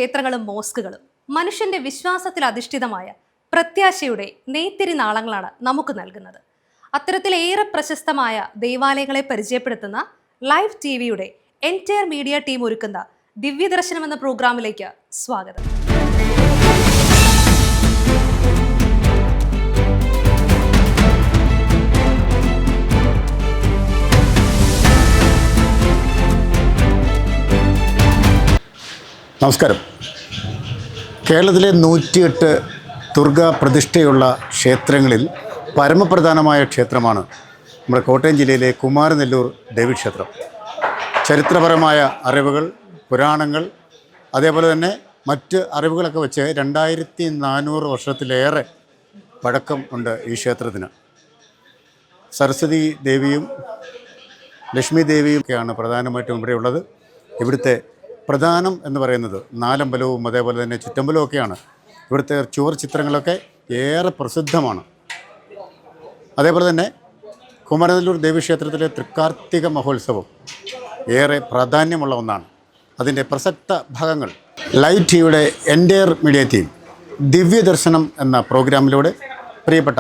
ക്ഷേത്രങ്ങളും മോസ്കുകളും മനുഷ്യന്റെ വിശ്വാസത്തിൽ അധിഷ്ഠിതമായ പ്രത്യാശയുടെ നെയ്ത്തിരി നാളങ്ങളാണ് നമുക്ക് നൽകുന്നത്. അത്തരത്തിലേറെ പ്രശസ്തമായ ദേവാലയങ്ങളെ പരിചയപ്പെടുത്തുന്ന ലൈവ് ടിവിയുടെ എൻറ്റയർ മീഡിയ ടീം ഒരുക്കുന്ന ദിവ്യദർശനം എന്ന പ്രോഗ്രാമിലേക്ക് സ്വാഗതം. നമസ്കാരം. കേരളത്തിലെ 108 ദുർഗാ പ്രതിഷ്ഠയുള്ള ക്ഷേത്രങ്ങളിൽ പരമപ്രധാനമായ ക്ഷേത്രമാണ് നമ്മുടെ കോട്ടയം ജില്ലയിലെ കുമാരനെല്ലൂർ ദേവീക്ഷേത്രം. ചരിത്രപരമായ അറിവുകൾ, പുരാണങ്ങൾ, അതേപോലെ തന്നെ മറ്റ് അറിവുകളൊക്കെ വെച്ച് 2400 വർഷത്തിലേറെ പഴക്കം ഉണ്ട് ഈ ക്ഷേത്രത്തിന്. സരസ്വതി ദേവിയും ലക്ഷ്മി ദേവിയും ഒക്കെയാണ് പ്രധാനമായിട്ടും ഇവിടെ ഉള്ളത്. ഇവിടുത്തെ പ്രധാനം എന്ന് പറയുന്നത് നാലമ്പലവും അതേപോലെ തന്നെ ചുറ്റമ്പലവും ഒക്കെയാണ്. ഇവിടുത്തെ ചുവർ ചിത്രങ്ങളൊക്കെ ഏറെ പ്രസിദ്ധമാണ്. അതേപോലെ തന്നെ കുമാരനെല്ലൂർ ദേവീക്ഷേത്രത്തിലെ തൃക്കാർത്തിക മഹോത്സവം ഏറെ പ്രാധാന്യമുള്ള ഒന്നാണ്. അതിൻ്റെ പ്രസക്ത ഭാഗങ്ങൾ ലൈവ് ടിവിയുടെ എൻറ്റയർ മീഡിയ ടീം ദിവ്യദർശനം എന്ന പ്രോഗ്രാമിലൂടെ പ്രിയപ്പെട്ട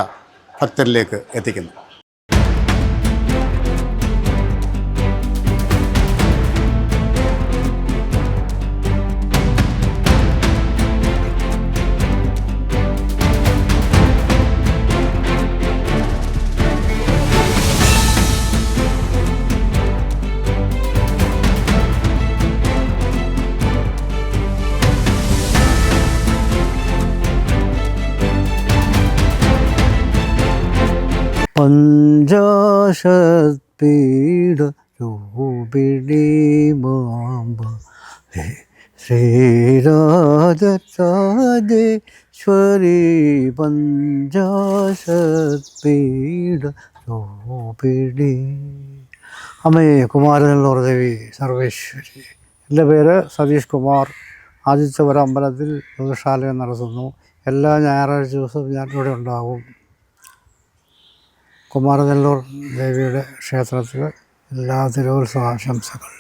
ഭക്തരിലേക്ക് എത്തിക്കുന്നു. പഞ്ചാശത്പീഠ രൂപിണി മാമ്പ ശ്രീരാജരാജേശ്വരി പഞ്ചാശത്പീഠ രൂപിണി. അമ്മേ കുമാരനെല്ലൂർ ദേവി സർവേശ്വരി. എൻ്റെ പേര് സതീഷ് കുമാർ. ആദിത്യപുര അമ്പലത്തിൽ ജ്യോതിഷാലയം നടത്തുന്നു. എല്ലാ ഞായറാഴ്ച ദിവസവും ഞാൻ ഇവിടെ ഉണ്ടാകും. കുമാരനെല്ലൂർ ദേവിയുടെ ക്ഷേത്രത്തിൽ എല്ലാ തിരുവുത്സവാശംസകൾ.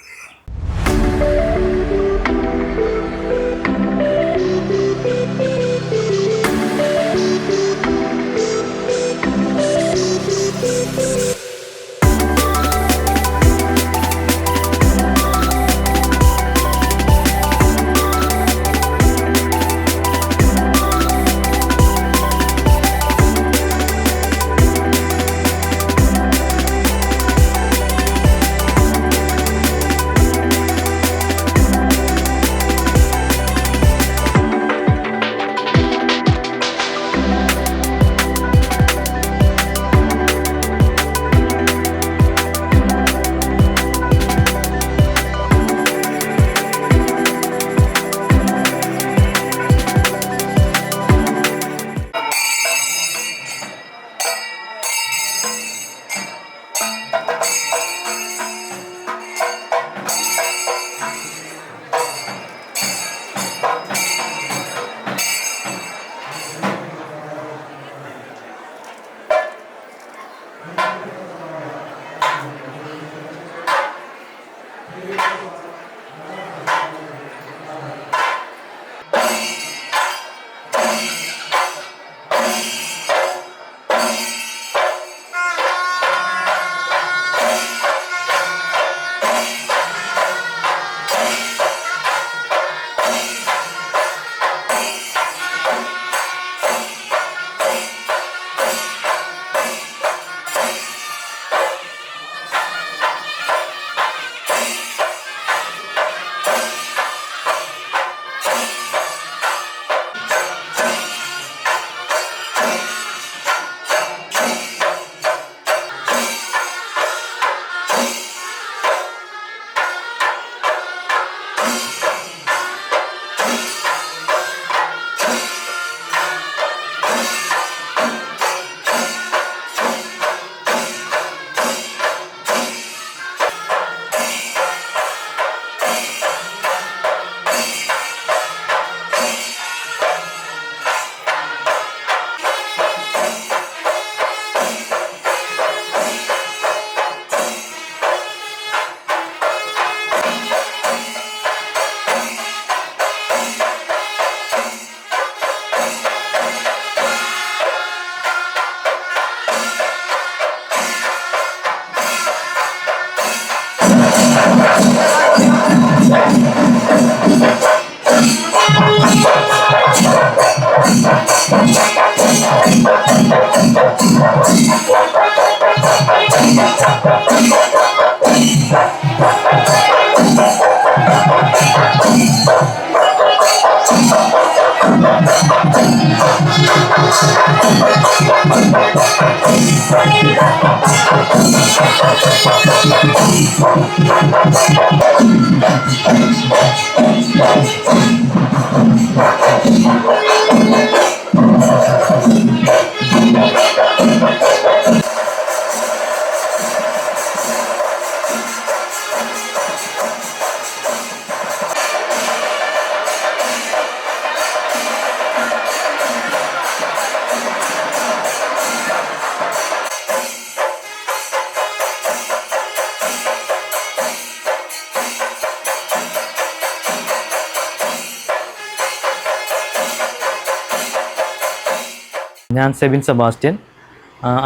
ഞാൻ സെബിൻ സെബാസ്റ്റ്യൻ,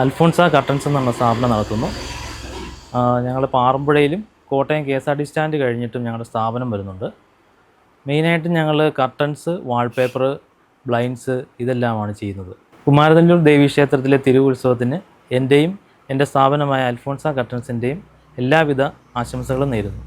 അൽഫോൺസ കർട്ടൻസ് എന്നുള്ള സ്ഥാപനം നടത്തുന്നു. ഞങ്ങൾ പാറമ്പുഴയിലും കോട്ടയം KSRTC സ്റ്റാൻഡ് കഴിഞ്ഞിട്ടും ഞങ്ങളുടെ സ്ഥാപനം വരുന്നുണ്ട്. മെയിനായിട്ടും ഞങ്ങൾ കർട്ടൻസ്, വാൾപേപ്പർ, ബ്ലൈൻഡ്സ് ഇതെല്ലാമാണ് ചെയ്യുന്നത്. കുമാരനെല്ലൂർ ദേവീക്ഷേത്രത്തിലെ തിരുവുത്സവത്തിന് എൻ്റെയും എൻ്റെ സ്ഥാപനമായ അൽഫോൺസ കർട്ടൻസിൻ്റെയും എല്ലാവിധ ആശംസകളും നേരുന്നു.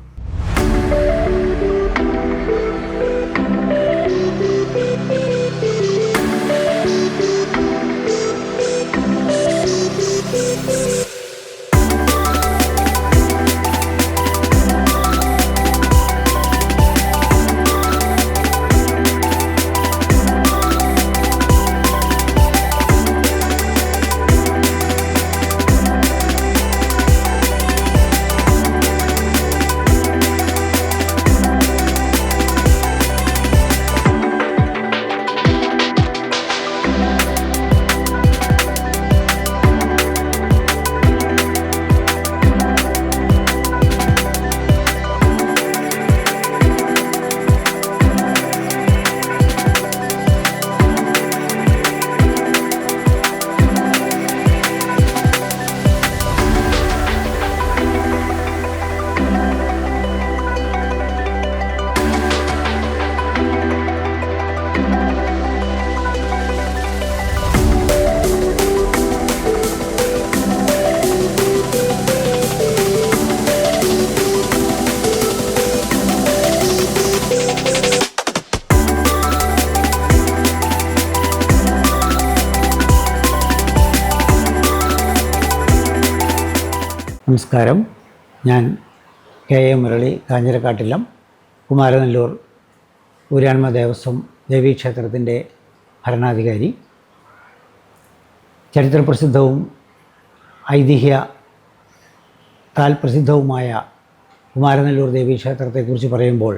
നമസ്കാരം. ഞാൻ KA മുരളി, കാഞ്ഞിരക്കാട്ടിലം, കുമാരനെല്ലൂർ ഊരാൺമ ദേവസ്വം ദേവീക്ഷേത്രത്തിൻ്റെ ഭരണാധികാരി. ചരിത്രപ്രസിദ്ധവും ഐതിഹ്യത്താൽ പ്രസിദ്ധവുമായ കുമാരനെല്ലൂർ ദേവീക്ഷേത്രത്തെക്കുറിച്ച് പറയുമ്പോൾ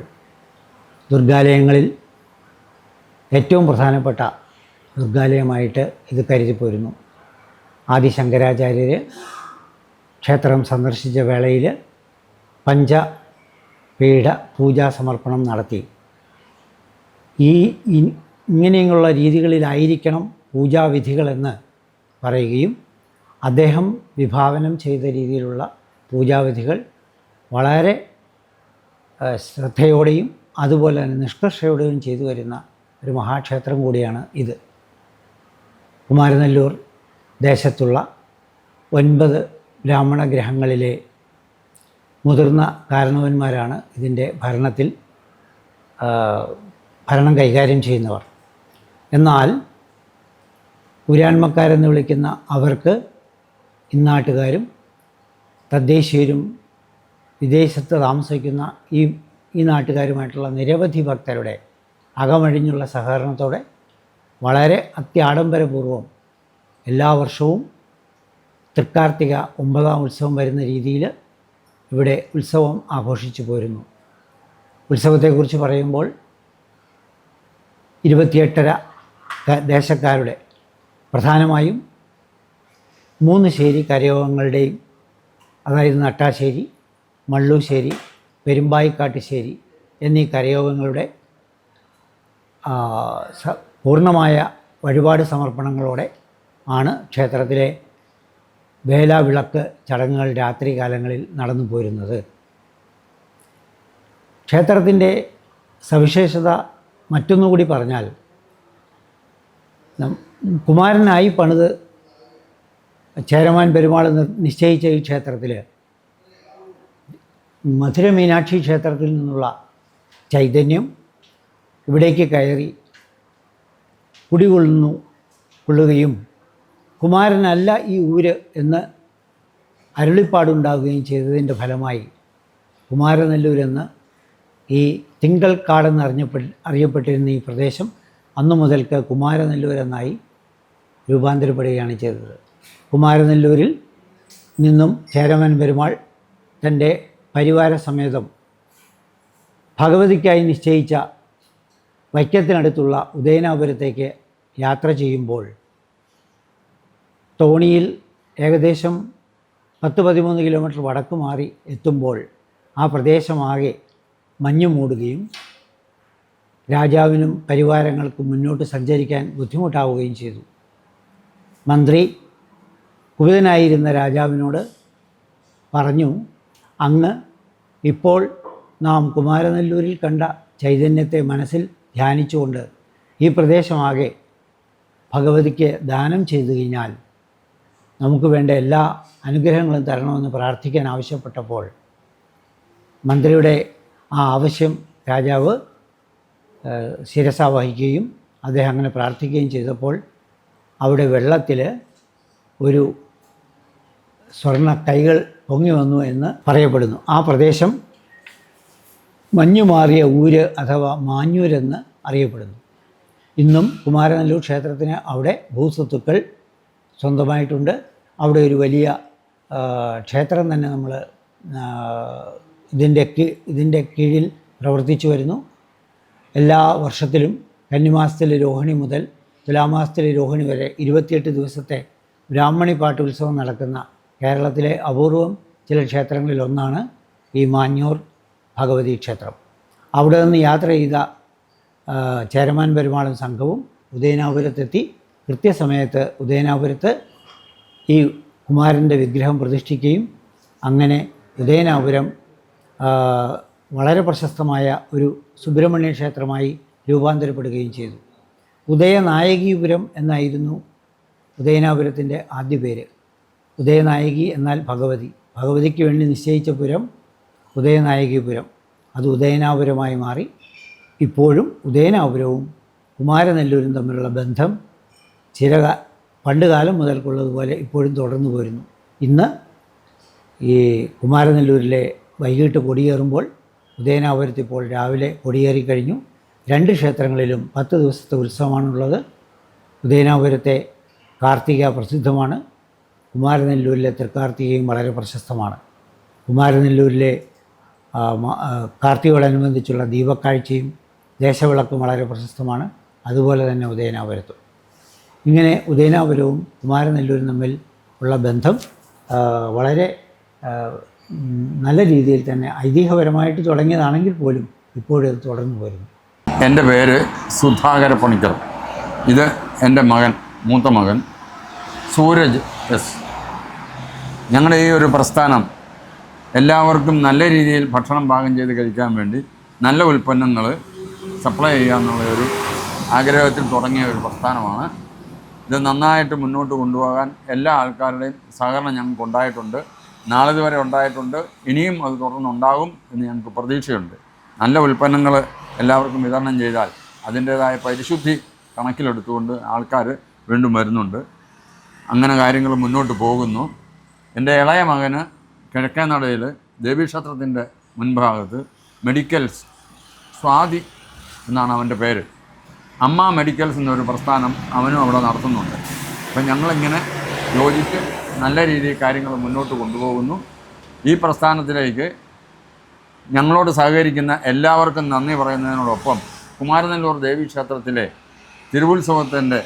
ദുർഗാലയങ്ങളിൽ ഏറ്റവും പ്രധാനപ്പെട്ട ദുർഗാലയമായിട്ട് ഇത് കരുതിപ്പോരുന്നു. ആദി ശങ്കരാചാര്യർ ക്ഷേത്രം സന്ദർശിച്ച വേളയിൽ പഞ്ചപീഠ പൂജാ സമർപ്പണം നടത്തി. ഇങ്ങനെയുള്ള രീതികളിലായിരിക്കണം പൂജാവിധികളെന്ന് പറയുകയും അദ്ദേഹം വിഭാവനം ചെയ്ത രീതിയിലുള്ള പൂജാവിധികൾ വളരെ ശ്രദ്ധയോടെയും അതുപോലെ തന്നെ നിഷ്കർഷയോടെയും ചെയ്തു വരുന്ന ഒരു മഹാക്ഷേത്രം കൂടിയാണ് ഇത്. കുമാരനെല്ലൂർ ദേശത്തുള്ള 9 ബ്രാഹ്മണ ഗ്രഹങ്ങളിലെ മുതിർന്ന കാരണവന്മാരാണ് ഇതിൻ്റെ ഭരണം കൈകാര്യം ചെയ്യുന്നവർ. എന്നാൽ ഊരാൺമക്കാരെന്ന് വിളിക്കുന്ന അവർക്ക് ഇന്നാട്ടുകാരും തദ്ദേശീയരും വിദേശത്ത് താമസിക്കുന്ന ഈ നാട്ടുകാരുമായിട്ടുള്ള നിരവധി ഭക്തരുടെ അകമഴിഞ്ഞുള്ള സഹകരണത്തോടെ വളരെ അത്യാഡംബരപൂർവ്വം എല്ലാ വർഷവും തൃക്കാർത്തിക 9ാം ഉത്സവം വരുന്ന രീതിയിൽ ഇവിടെ ഉത്സവം ആഘോഷിച്ചു പോരുന്നു. ഉത്സവത്തെക്കുറിച്ച് പറയുമ്പോൾ 28 ദേശക്കാരുടെ പ്രധാനമായും 3 ശേരി കരയോഗങ്ങളുടെയും, അതായത് നട്ടാശ്ശേരി, മള്ളൂശ്ശേരി, പെരുമ്പായിക്കാട്ടുശ്ശേരി എന്നീ കരയോഗങ്ങളുടെ പൂർണ്ണമായ വഴിപാട് സമർപ്പണങ്ങളോടെ ആണ് ക്ഷേത്രത്തിലെ വേലാവിളക്ക് ചടങ്ങുകൾ രാത്രി കാലങ്ങളിൽ നടന്നു പോരുന്നത്. ക്ഷേത്രത്തിൻ്റെ സവിശേഷത മറ്റൊന്നുകൂടി പറഞ്ഞാൽ, കുമാരനായി പണിത് ചേരമാൻ പെരുമാൾ നിശ്ചയിച്ച ഈ ക്ഷേത്രത്തിൽ മധുര മീനാക്ഷി ക്ഷേത്രത്തിൽ നിന്നുള്ള ചൈതന്യം ഇവിടേക്ക് കയറി കൊള്ളുകയും കുമാരനല്ല ഈ ഊര് എന്ന് അരുളിപ്പാടുണ്ടാകുകയും ചെയ്തതിൻ്റെ ഫലമായി കുമാരനെല്ലൂരെന്ന് ഈ തിങ്കൾക്കാടെന്ന് അറിയപ്പെട്ടിരുന്ന ഈ പ്രദേശം അന്നു മുതൽക്ക് കുമാരനെല്ലൂരെന്നായി രൂപാന്തരപ്പെടുകയാണ് ചെയ്തത്. കുമാരനെല്ലൂരിൽ നിന്നും ചേരമാൻ പെരുമാൾ തൻ്റെ പരിവാര സമേതം ഭഗവതിക്കായി നിശ്ചയിച്ച വൈക്കത്തിനടുത്തുള്ള ഉദയനാപുരത്തേക്ക് യാത്ര ചെയ്യുമ്പോൾ തോണിയിൽ ഏകദേശം 10-13 കിലോമീറ്റർ വടക്ക് മാറി എത്തുമ്പോൾ ആ പ്രദേശമാകെ മഞ്ഞു മൂടുകയും രാജാവിനും പരിവാരങ്ങൾക്കും മുന്നോട്ട് സഞ്ചരിക്കാൻ ബുദ്ധിമുട്ടാവുകയും ചെയ്തു. മന്ത്രി കുപിതനായിരുന്ന രാജാവിനോട് പറഞ്ഞു, അങ്ങ് ഇപ്പോൾ നാം കുമാരനെല്ലൂരിൽ കണ്ട ചൈതന്യത്തെ മനസ്സിൽ ധ്യാനിച്ചുകൊണ്ട് ഈ പ്രദേശമാകെ ഭഗവതിക്ക് ദാനം ചെയ്തു കഴിഞ്ഞാൽ നമുക്ക് വേണ്ട എല്ലാ അനുഗ്രഹങ്ങളും തരണമെന്ന് പ്രാർത്ഥിക്കാൻ ആവശ്യപ്പെട്ടപ്പോൾ മന്ത്രിയുടെ ആ ആവശ്യം രാജാവ് ശിരസാ വഹിക്കുകയും അദ്ദേഹം അങ്ങനെ പ്രാർത്ഥിക്കുകയും ചെയ്തപ്പോൾ അവിടെ വെള്ളത്തിൽ ഒരു സ്വർണ്ണ കൈകൾ പൊങ്ങി വന്നു എന്ന് പറയപ്പെടുന്നു. ആ പ്രദേശം മഞ്ഞുമാറിയ ഊര് അഥവാ മാഞ്ഞൂരെന്ന് അറിയപ്പെടുന്നു. ഇന്നും കുമാരനെല്ലൂർ ക്ഷേത്രത്തിന് അവിടെ ഭൂസ്വത്തുക്കൾ സ്വന്തമായിട്ടുണ്ട്. അവിടെ ഒരു വലിയ ക്ഷേത്രം തന്നെ നമ്മൾ ഇതിൻ്റെ കീഴിൽ പ്രവർത്തിച്ചു വരുന്നു. എല്ലാ വർഷത്തിലും കന്നിമാസത്തിലെ രോഹിണി മുതൽ തുലാമാസത്തിലെ രോഹിണി വരെ 28 ദിവസത്തെ ബ്രാഹ്മണി പാട്ട് ഉത്സവം നടക്കുന്ന കേരളത്തിലെ അപൂർവം ചില ക്ഷേത്രങ്ങളിലൊന്നാണ് ഈ മാഞ്ഞൂർ ഭഗവതി ക്ഷേത്രം. അവിടെ നിന്ന് യാത്ര ചെയ്ത ചേരമാൻ പെരുമാളും സംഘവും ഉദയനാപുരത്തെത്തി. കൃത്യസമയത്ത് ഉദയനാപുരത്ത് ഈ കുമാരൻ്റെ വിഗ്രഹം പ്രതിഷ്ഠിക്കുകയും അങ്ങനെ ഉദയനാപുരം വളരെ പ്രശസ്തമായ ഒരു സുബ്രഹ്മണ്യ ക്ഷേത്രമായി രൂപാന്തരപ്പെടുകയും ചെയ്തു. ഉദയനായകീപുരം എന്നായിരുന്നു ഉദയനാപുരത്തിൻ്റെ ആദ്യ പേര്. ഉദയനായകി എന്നാൽ ഭഗവതി, ഭഗവതിക്ക് വേണ്ടി നിശ്ചയിച്ച പുരം ഉദയനായകീപുരം. അത് ഉദയനാപുരമായി മാറി. ഇപ്പോഴും ഉദയനാപുരവും കുമാരനെല്ലൂരും തമ്മിലുള്ള ബന്ധം പണ്ടുകാലം മുതൽക്കുള്ളതുപോലെ ഇപ്പോഴും തുടർന്നു പോരുന്നു. ഇന്ന് ഈ കുമാരനെല്ലൂരിലെ വൈകിട്ട് കൊടിയേറുമ്പോൾ ഉദയനാപുരത്ത് ഇപ്പോൾ രാവിലെ കൊടിയേറിക്കഴിഞ്ഞു. 2 ക്ഷേത്രങ്ങളിലും 10 ദിവസത്തെ ഉത്സവമാണുള്ളത്. ഉദയനാപുരത്തെ കാർത്തിക പ്രസിദ്ധമാണ്. കുമാരനെല്ലൂരിലെ തൃക്കാർത്തികയും വളരെ പ്രശസ്തമാണ്. കുമാരനെല്ലൂരിലെ കാർത്തികയോടനുബന്ധിച്ചുള്ള ദീപക്കാഴ്ചയും ദേശവിളക്കും വളരെ പ്രശസ്തമാണ്. അതുപോലെ തന്നെ ഉദയനാപുരത്തും. ഇങ്ങനെ ഉദയനാപുരവും കുമാരനെല്ലൂരും തമ്മിൽ ഉള്ള ബന്ധം വളരെ നല്ല രീതിയിൽ തന്നെ ഐതിഹ്യപരമായിട്ട് തുടങ്ങിയതാണെങ്കിൽ പോലും ഇപ്പോഴും അത് തുടർന്നു പോരുന്നു. എൻ്റെ പേര് സുധാകര പണിക്കർ. ഇത് എൻ്റെ മകൻ, മൂത്ത മകൻ സൂരജ് എസ്. ഞങ്ങളുടെ ഈ ഒരു പ്രസ്ഥാനം എല്ലാവർക്കും നല്ല രീതിയിൽ ഭക്ഷണം പാകം ചെയ്ത് കഴിക്കാൻ വേണ്ടി നല്ല ഉൽപ്പന്നങ്ങൾ സപ്ലൈ ചെയ്യുക എന്നുള്ള ഒരു ആഗ്രഹത്തിൽ തുടങ്ങിയ ഒരു പ്രസ്ഥാനമാണ്. ഇത് നന്നായിട്ട് മുന്നോട്ട് കൊണ്ടുപോകാൻ എല്ലാ ആൾക്കാരുടെയും സഹകരണം ഞങ്ങൾക്ക് ഉണ്ടായിട്ടുണ്ട്. നാളിത് വരെ ഉണ്ടായിട്ടുണ്ട്. ഇനിയും അത് തുടർന്നുണ്ടാകും എന്ന് ഞങ്ങൾക്ക് പ്രതീക്ഷയുണ്ട്. നല്ല ഉൽപ്പന്നങ്ങൾ എല്ലാവർക്കും വിതരണം ചെയ്താൽ അതിൻ്റേതായ പരിശുദ്ധി കണക്കിലെടുത്തുകൊണ്ട് ആൾക്കാർ വീണ്ടും വരുന്നുണ്ട്. അങ്ങനെ കാര്യങ്ങൾ മുന്നോട്ട് പോകുന്നു. എൻ്റെ ഇളയ മകന് കിഴക്കേനടയിൽ ദേവീക്ഷേത്രത്തിൻ്റെ മുൻഭാഗത്ത് മെഡിക്കൽസ് സ്വാതി എന്നാണ് അവൻ്റെ പേര്. അമ്മ മെഡിക്കൽസ് എന്നൊരു പ്രസ്ഥാനം അവനും അവിടെ നടത്തുന്നുണ്ട്. അപ്പം ഞങ്ങളിങ്ങനെ യോജിച്ച് നല്ല രീതിയിൽ കാര്യങ്ങൾ മുന്നോട്ട് കൊണ്ടുപോകുന്നു. ഈ പ്രസ്ഥാനത്തിലേക്ക് ഞങ്ങളോട് സഹകരിക്കുന്ന എല്ലാവർക്കും നന്ദി പറയുന്നതിനോടൊപ്പം കുമാരനെല്ലൂർ ദേവീക്ഷേത്രത്തിലെ തിരുവുത്സവത്തിൻ്റെ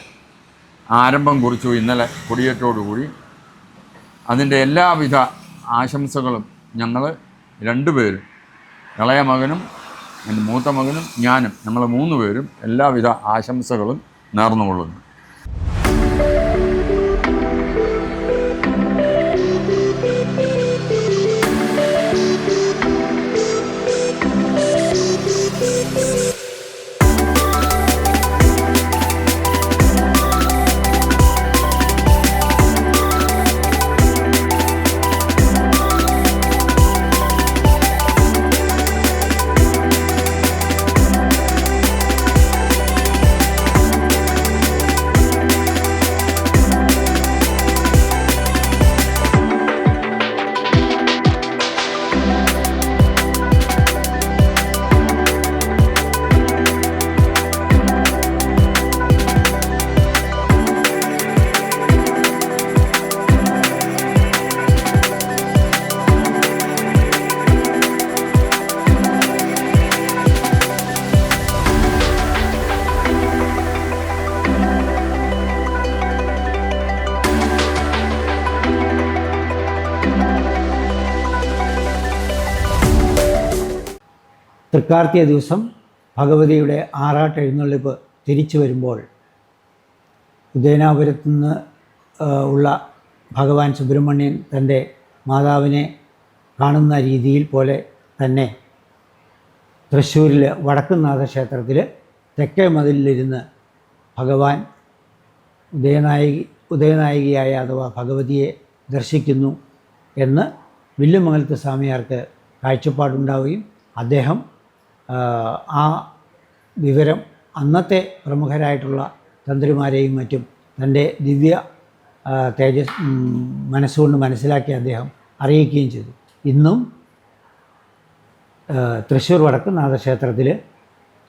ആരംഭം കുറിച്ചു ഇന്നലെ കൊടിയേറ്റോടുകൂടി. അതിൻ്റെ എല്ലാവിധ ആശംസകളും ഞങ്ങൾ 2 പേരും, ഇളയ മകനും എൻ്റെ മൂത്ത മകനും ഞാനും, ഞങ്ങൾ 3 പേരും എല്ലാവിധ ആശംസകളും നേർന്നുകൊള്ളുന്നു. തൃക്കാർത്തിക ദിവസം ഭഗവതിയുടെ ആറാട്ട് എഴുന്നള്ളിപ്പ് തിരിച്ചു വരുമ്പോൾ ഉദയനാപുരത്തു നിന്ന് ഉള്ള ഭഗവാൻ സുബ്രഹ്മണ്യൻ തൻ്റെ മാതാവിനെ കാണുന്ന രീതിയിൽ പോലെ തന്നെ തൃശ്ശൂരിൽ വടക്കുംനാഥ ക്ഷേത്രത്തിൽ തെക്കേ മതിലിലിരുന്ന് ഭഗവാൻ ഉദയനായികയായ അഥവാ ഭഗവതിയെ ദർശിക്കുന്നു എന്ന് വില്ലുമംഗലത്ത് സ്വാമിയാർക്ക് കാഴ്ചപ്പാടുണ്ടാവുകയും അദ്ദേഹം ആ വിവരം അന്നത്തെ പ്രമുഖരായിട്ടുള്ള തന്ത്രിമാരെയും മറ്റും തൻ്റെ ദിവ്യ മനസ്സുകൊണ്ട് മനസ്സിലാക്കി അദ്ദേഹം അറിയിക്കുകയും ചെയ്തു. ഇന്നും തൃശ്ശൂർ വടക്കുംനാഥ ക്ഷേത്രത്തിൽ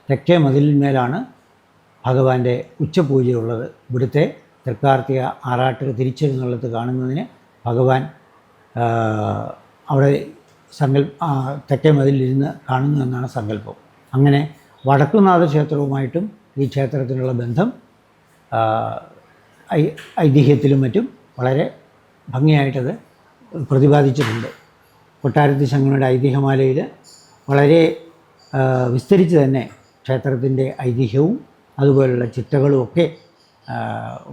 തെക്കേ മതിലിന്മേലാണ് ഭഗവാന്റെ ഉച്ചപൂജയുള്ളത്. ഇവിടുത്തെ തൃക്കാർത്തിക ആറാട്ട് തിരിച്ചെഴുന്നള്ളത്ത് കാണുന്നതിന് ഭഗവാൻ അവിടെ തെക്കേ മതിലിരുന്ന് കാണുന്നു എന്നാണ് സങ്കല്പം. അങ്ങനെ വടക്കുംനാഥ ക്ഷേത്രവുമായിട്ടും ഈ ക്ഷേത്രത്തിനുള്ള ബന്ധം ഐതിഹ്യത്തിലും മറ്റും വളരെ ഭംഗിയായിട്ടത് പ്രതിപാദിച്ചിട്ടുണ്ട്. കൊട്ടാരത്തി ശങ്കരയുടെ ഐതിഹ്യമാലയിൽ വളരെ വിസ്തരിച്ച് തന്നെ ക്ഷേത്രത്തിൻ്റെ ഐതിഹ്യവും അതുപോലുള്ള ചിട്ടകളും ഒക്കെ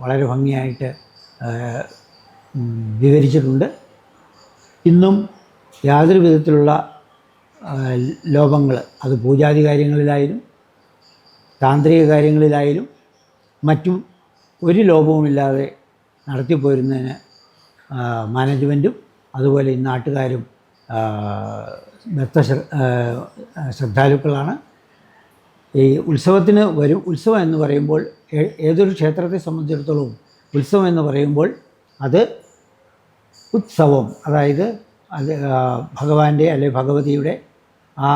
വളരെ ഭംഗിയായിട്ട് വിവരിച്ചിട്ടുണ്ട്. ഇന്നും യാതൊരു വിധത്തിലുള്ള ലോപങ്ങൾ അത് പൂജാതി കാര്യങ്ങളിലായാലും താന്ത്രിക കാര്യങ്ങളിലായാലും മറ്റും ഒരു ലോപവുമില്ലാതെ നടത്തിപ്പോരുന്നതിന് മാനേജ്മെൻറ്റും അതുപോലെ ഈ നാട്ടുകാരും ശ്രദ്ധാലുക്കളാണ്. ഈ ഉത്സവത്തിന് വരും. ഉത്സവം എന്ന് പറയുമ്പോൾ ഏതൊരു ക്ഷേത്രത്തെ സംബന്ധിച്ചിടത്തോളം ഉത്സവം എന്ന് പറയുമ്പോൾ അത് ഉത്സവം, അതായത് അത് ഭഗവാന്റെ അല്ലെങ്കിൽ ഭഗവതിയുടെ ആ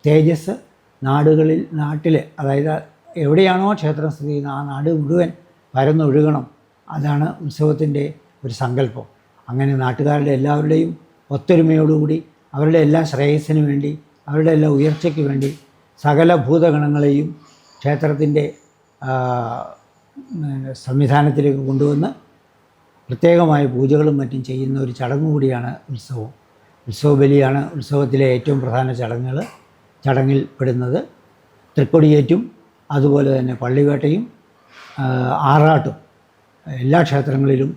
തേജസ് നാട്ടിൽ അതായത് എവിടെയാണോ ക്ഷേത്രം സ്ഥിതി ചെയ്യുന്നത് ആ നാട് മുഴുവൻ പരന്നൊഴുകണം. അതാണ് ഉത്സവത്തിൻ്റെ ഒരു സങ്കല്പം. അങ്ങനെ നാട്ടുകാരുടെ എല്ലാവരുടെയും ഒത്തൊരുമയോടുകൂടി അവരുടെ എല്ലാ ശ്രേയസ്സിന് വേണ്ടി അവരുടെ എല്ലാ ഉയർച്ചയ്ക്ക് വേണ്ടി സകല ഭൂതഗണങ്ങളെയും ക്ഷേത്രത്തിൻ്റെ സംവിധാനത്തിലേക്ക് കൊണ്ടുവന്ന് പ്രത്യേകമായ പൂജകളും മറ്റും ചെയ്യുന്ന ഒരു ചടങ്ങ് കൂടിയാണ് ഉത്സവം. ഉത്സവബലിയാണ് ഉത്സവത്തിലെ ഏറ്റവും പ്രധാന ചടങ്ങിൽ പെടുന്നത്. തൃക്കൊടിയേറ്റും അതുപോലെ തന്നെ പള്ളിവേട്ടയും ആറാട്ടും എല്ലാ ക്ഷേത്രങ്ങളിലും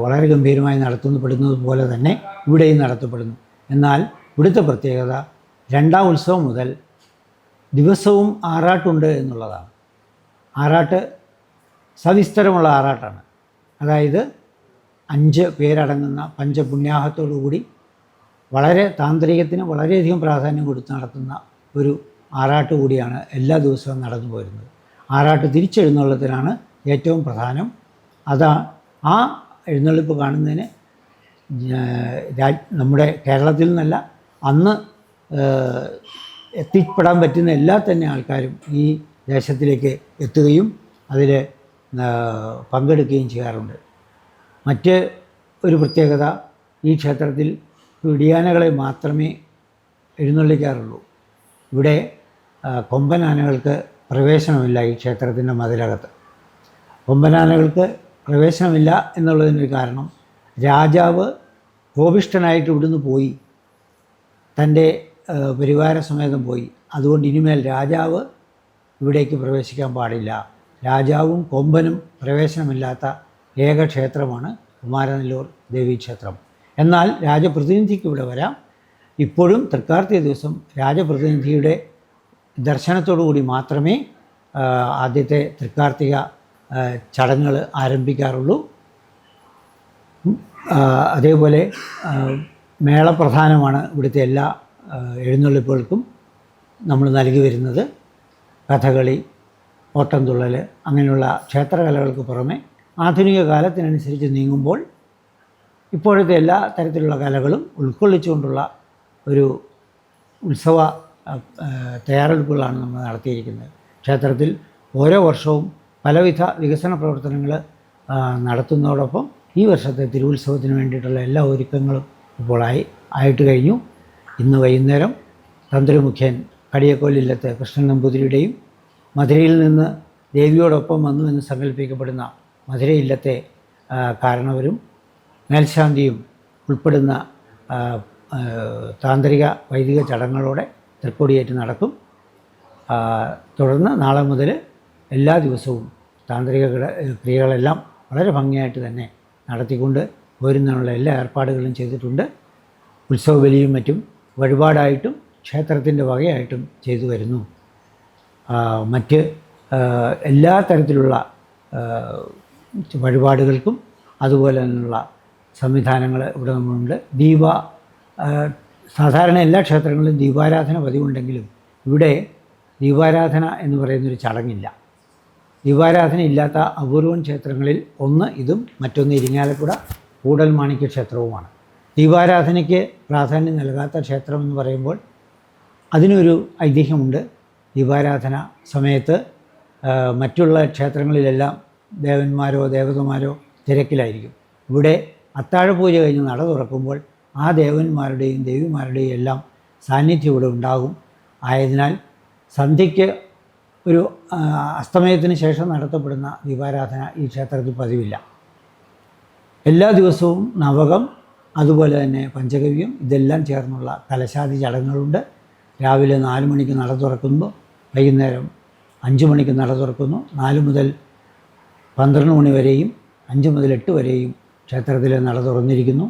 വളരെ ഗംഭീരമായി നടത്തപ്പെടുന്നത് പോലെ തന്നെ ഇവിടെയും നടത്തപ്പെടുന്നു. എന്നാൽ ഇവിടുത്തെ പ്രത്യേകത രണ്ടാം ഉത്സവം മുതൽ ദിവസവും ആറാട്ടുണ്ട് എന്നുള്ളതാണ്. ആറാട്ട് സവിസ്തരമുള്ള ആറാട്ടാണ്. അതായത് 5 പേരടങ്ങുന്ന പഞ്ചപുണ്യാഹത്തോടുകൂടി വളരെ താന്ത്രികത്തിന് വളരെയധികം പ്രാധാന്യം കൊടുത്ത് നടത്തുന്ന ഒരു ആറാട്ട് കൂടിയാണ് എല്ലാ ദിവസവും നടന്നു പോരുന്നത്. ആറാട്ട് തിരിച്ചെഴുന്നള്ളത്തിനാണ് ഏറ്റവും പ്രധാനം. ആ എഴുന്നള്ളിപ്പ് കാണുന്നതിന് നമ്മുടെ കേരളത്തിൽ നിന്നല്ല അന്ന് എത്തിപ്പെടാൻ പറ്റുന്ന എല്ലാ തന്നെ ആൾക്കാരും ഈ ദേശത്തിലേക്ക് എത്തുകയും അതിൽ പങ്കെടുക്കുകയും ചെയ്യാറുണ്ട്. മറ്റ് ഒരു പ്രത്യേകത, ഈ ക്ഷേത്രത്തിൽ പിടിയാനകളെ മാത്രമേ എഴുന്നള്ളിക്കാറുള്ളൂ. ഇവിടെ കൊമ്പനാനകൾക്ക് പ്രവേശനമില്ല. ഈ ക്ഷേത്രത്തിൻ്റെ മതിലകത്ത് കൊമ്പനാനകൾക്ക് പ്രവേശനമില്ല എന്നുള്ളതിനൊരു കാരണം, രാജാവ് കോപിഷ്ഠനായിട്ട് ഇവിടുന്ന് പോയി, തൻ്റെ പരിവാരസമേതം പോയി. അതുകൊണ്ട് ഇനിമേൽ രാജാവ് ഇവിടേക്ക് പ്രവേശിക്കാൻ പാടില്ല. രാജാവും കൊമ്പനും പ്രവേശനമില്ലാത്ത ഏക ക്ഷേത്രമാണ് കുമാരനെല്ലൂർ ദേവീക്ഷേത്രം. എന്നാൽ രാജപ്രതിനിധിക്ക് ഇവിടെ വരാം. ഇപ്പോഴും തൃക്കാർത്തിക ദിവസം രാജപ്രതിനിധിയുടെ ദർശനത്തോടു കൂടി മാത്രമേ ആദ്യത്തെ തൃക്കാർത്തിക ചടങ്ങുകൾ ആരംഭിക്കാറുള്ളൂ. അതേപോലെ മേളപ്രധാനമാണ് ഇവിടുത്തെ എല്ലാ എഴുന്നള്ളിപ്പുകൾക്കും നമ്മൾ നൽകി വരുന്നത്. കഥകളി, ഓട്ടംതുള്ളൽ, അങ്ങനെയുള്ള ക്ഷേത്രകലകൾക്ക് പുറമെ ആധുനിക കാലത്തിനനുസരിച്ച് നീങ്ങുമ്പോൾ ഇപ്പോഴത്തെ എല്ലാ തരത്തിലുള്ള കലകളും ഉൾക്കൊള്ളിച്ചുകൊണ്ടുള്ള ഒരു ഉത്സവ തയ്യാറെടുപ്പുകളാണ് നമ്മൾ നടത്തിയിരിക്കുന്നത്. ക്ഷേത്രത്തിൽ ഓരോ വർഷവും പലവിധ വികസന പ്രവർത്തനങ്ങൾ നടത്തുന്നതോടൊപ്പം ഈ വർഷത്തെ തിരുവുത്സവത്തിന് വേണ്ടിയിട്ടുള്ള എല്ലാ ഒരുക്കങ്ങളും ഇപ്പോൾ ആയിട്ട് കഴിഞ്ഞു. ഇന്ന് വൈകുന്നേരം തന്ത്രിമുഖ്യൻ കടിയക്കോലില്ലത്ത് കൃഷ്ണൻ നമ്പൂതിരിയുടെയും മധുരയിൽ നിന്ന് ദേവിയോടൊപ്പം വന്നു എന്ന് സങ്കല്പിക്കപ്പെടുന്ന മധുരയില്ലത്തെ കാരണവരും മേൽശാന്തിയും ഉൾപ്പെടുന്ന താന്ത്രിക വൈദിക ചടങ്ങുകളോടെ തൃക്കൊടിയേറ്റ് നടക്കും. തുടർന്ന് നാളെ മുതൽ എല്ലാ ദിവസവും താന്ത്രിക ക്രിയകളെല്ലാം വളരെ ഭംഗിയായിട്ട് തന്നെ നടത്തിക്കൊണ്ട് പോരുന്നതിനുള്ള എല്ലാ ഏർപ്പാടുകളും ചെയ്തിട്ടുണ്ട്. ഉത്സവ ബലിയും മറ്റും വഴിപാടായിട്ടും ക്ഷേത്രത്തിൻ്റെ വകയായിട്ടും ചെയ്തു വരുന്നു. മറ്റ് എല്ലാ തരത്തിലുള്ള വഴിപാടുകൾക്കും അതുപോലെ തന്നെയുള്ള സംവിധാനങ്ങൾ ഇവിടെ നമ്മളുണ്ട്. സാധാരണ എല്ലാ ക്ഷേത്രങ്ങളിലും ദീപാരാധന പതിവുണ്ടെങ്കിലും ഇവിടെ ദീപാരാധന എന്ന് പറയുന്നൊരു ചടങ്ങില്ല. ദീപാരാധന ഇല്ലാത്ത അപൂർവം ക്ഷേത്രങ്ങളിൽ ഒന്ന് ഇതും മറ്റൊന്ന് ഇരിങ്ങാലക്കുട കൂടൽമാണിക്യ ക്ഷേത്രവുമാണ്. ദീപാരാധനയ്ക്ക് പ്രാധാന്യം നൽകാത്ത ക്ഷേത്രം എന്ന് പറയുമ്പോൾ അതിനൊരു ഐതിഹ്യമുണ്ട്. ദീപാരാധന സമയത്ത് മറ്റുള്ള ക്ഷേത്രങ്ങളിലെല്ലാം ദേവന്മാരോ ദേവതമാരോ തിരക്കിലായിരിക്കും. ഇവിടെ അത്താഴപൂജ കഴിഞ്ഞ് നട തുറക്കുമ്പോൾ ആ ദേവന്മാരുടെയും ദേവിമാരുടെയും എല്ലാം സാന്നിധ്യം ഇവിടെ ഉണ്ടാകും. ആയതിനാൽ സന്ധ്യയ്ക്ക് ഒരു അസ്തമയത്തിന് ശേഷം നടത്തപ്പെടുന്ന ദീപാരാധന ഈ ക്ഷേത്രത്തിൽ പതിവില്ല. എല്ലാ ദിവസവും നവകം അതുപോലെ തന്നെ പഞ്ചഗവ്യം ഇതെല്ലാം ചേർന്നുള്ള കലശാദി ചടങ്ങുകളുണ്ട്. രാവിലെ 4 മണിക്ക് നട തുറക്കുന്നു, വൈകുന്നേരം 5 മണിക്ക് നട തുറക്കുന്നു. 4 മുതൽ 12 മണി വരെയും 5 മുതൽ 8 വരെയും ക്ഷേത്രത്തിലെ നട തുറന്നിരിക്കുന്നു.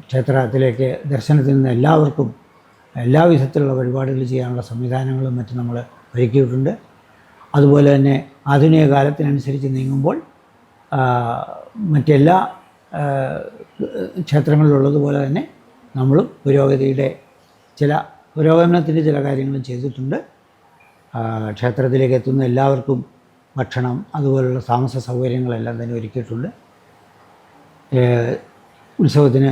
ക്ഷേത്രത്തിലേക്ക് ദർശനത്തിൽ നിന്ന് എല്ലാവർക്കും എല്ലാ വിധത്തിലുള്ള വഴിപാടുകൾ ചെയ്യാനുള്ള സംവിധാനങ്ങളും മറ്റും നമ്മൾ ഒരുക്കിയിട്ടുണ്ട്. അതുപോലെ തന്നെ ആധുനിക കാലത്തിനനുസരിച്ച് നീങ്ങുമ്പോൾ മറ്റെല്ലാ ക്ഷേത്രങ്ങളിലുള്ളതുപോലെ തന്നെ നമ്മളും പുരോഗമനത്തിൻ്റെ ചില കാര്യങ്ങളും ചെയ്തിട്ടുണ്ട്. ക്ഷേത്രത്തിലേക്ക് എത്തുന്ന എല്ലാവർക്കും ഭക്ഷണം അതുപോലുള്ള താമസ സൗകര്യങ്ങളെല്ലാം തന്നെ ഒരുക്കിയിട്ടുണ്ട്. ഉത്സവത്തിന്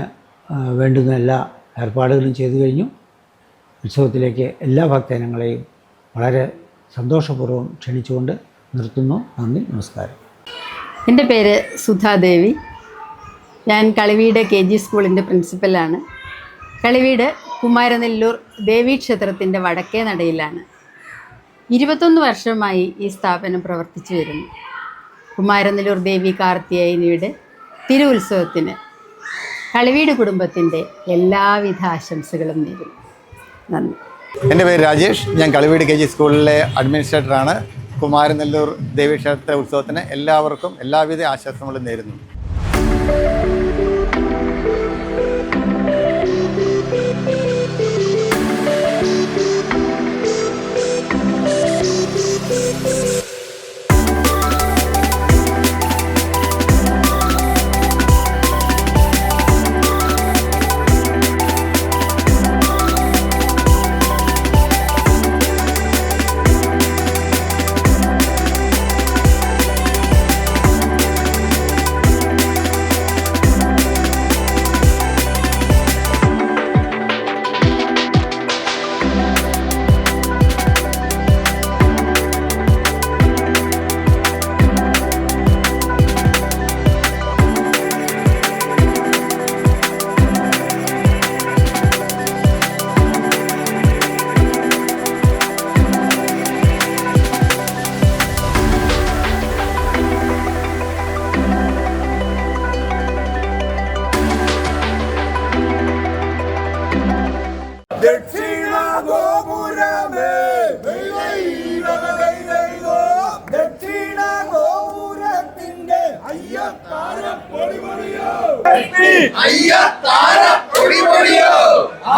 വേണ്ടുന്ന എല്ലാ ഏർപ്പാടുകളും ചെയ്തു കഴിഞ്ഞു. ഉത്സവത്തിലേക്ക് എല്ലാ ഭക്തജനങ്ങളെയും വളരെ സന്തോഷപൂർവ്വം ക്ഷണിച്ചുകൊണ്ട് നിർത്തുന്നു. നന്ദി, നമസ്കാരം. എൻ്റെ പേര് സുധാദേവി. ഞാൻ കളിവീട് KG സ്കൂളിൻ്റെ പ്രിൻസിപ്പലാണ്. കളിവീട് കുമാരനെല്ലൂർ ദേവീക്ഷേത്രത്തിൻ്റെ വടക്കേ നടയിലാണ്. 21 വർഷമായി ഈ സ്ഥാപനം പ്രവർത്തിച്ചു വരുന്നു. കുമാരനെല്ലൂർ ദേവി കാർത്തികേയനിയുടെ തിരുവുത്സവത്തിന് കളിവീട് കുടുംബത്തിൻ്റെ എല്ലാവിധ ആശംസകളും നേരുന്നു. നന്ദി. എൻ്റെ പേര് രാജേഷ്. ഞാൻ കളിവീട് KG സ്കൂളിലെ അഡ്മിനിസ്ട്രേറ്ററാണ്. കുമാരനെല്ലൂർ ദേവീക്ഷേത്ര ഉത്സവത്തിന് എല്ലാവർക്കും എല്ലാവിധ ആശംസകളും നേരുന്നു.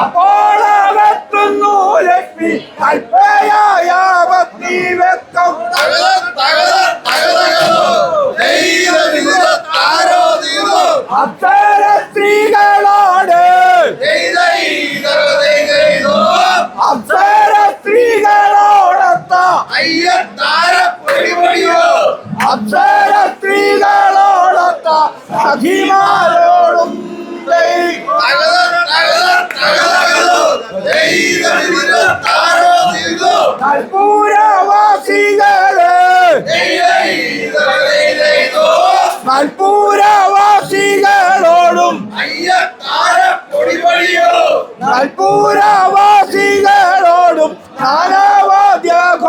അപ്പോളകത്തുന്നു ലക്ഷ്മി കൽപ്പയായ ഭക്തി വ്യക്തം അപ്സര സ്ത്രീകളോട് അപ്സര സ്ത്രീകളോടത്ത അപ്സര സ്ത്രീകളോടത്ത സഖിമാരോടും കൽപ്പൂരവാസികളെ കൽപ്പൂരവാസികളോടും കൽപ്പൂരവാസികളോടും നാനാവാദ്യാഘോഷത്തോടും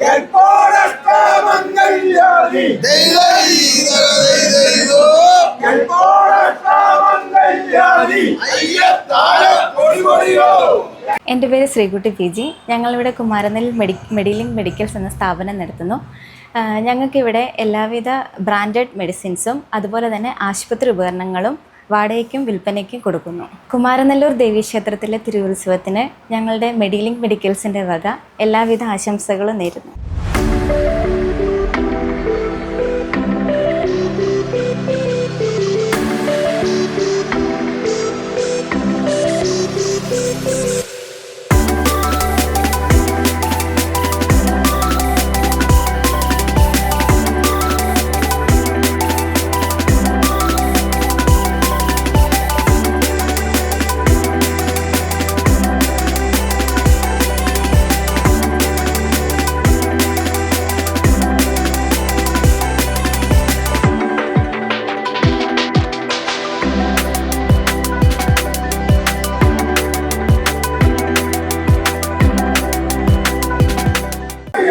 കേൾപ്പോടഷ്ടമംഗല്യാദി എൻ്റെ പേര് ശ്രീകുട്ടി പി ജി. ഞങ്ങളിവിടെ കുമാരനെല്ലൂർ മെഡിലിങ്ക് മെഡിക്കൽസ് എന്ന സ്ഥാപനം നടത്തുന്നു. ഞങ്ങൾക്കിവിടെ എല്ലാവിധ ബ്രാൻഡഡ് മെഡിസിൻസും അതുപോലെ തന്നെ ആശുപത്രി ഉപകരണങ്ങളും വാടകയ്ക്കും വിൽപ്പനയ്ക്കും കൊടുക്കുന്നു. കുമാരനെല്ലൂർ ദേവീക്ഷേത്രത്തിലെ തിരുവുത്സവത്തിന് ഞങ്ങളുടെ മെഡിലിങ്ക് മെഡിക്കൽസിൻ്റെ വക എല്ലാവിധ ആശംസകളും നേരുന്നു.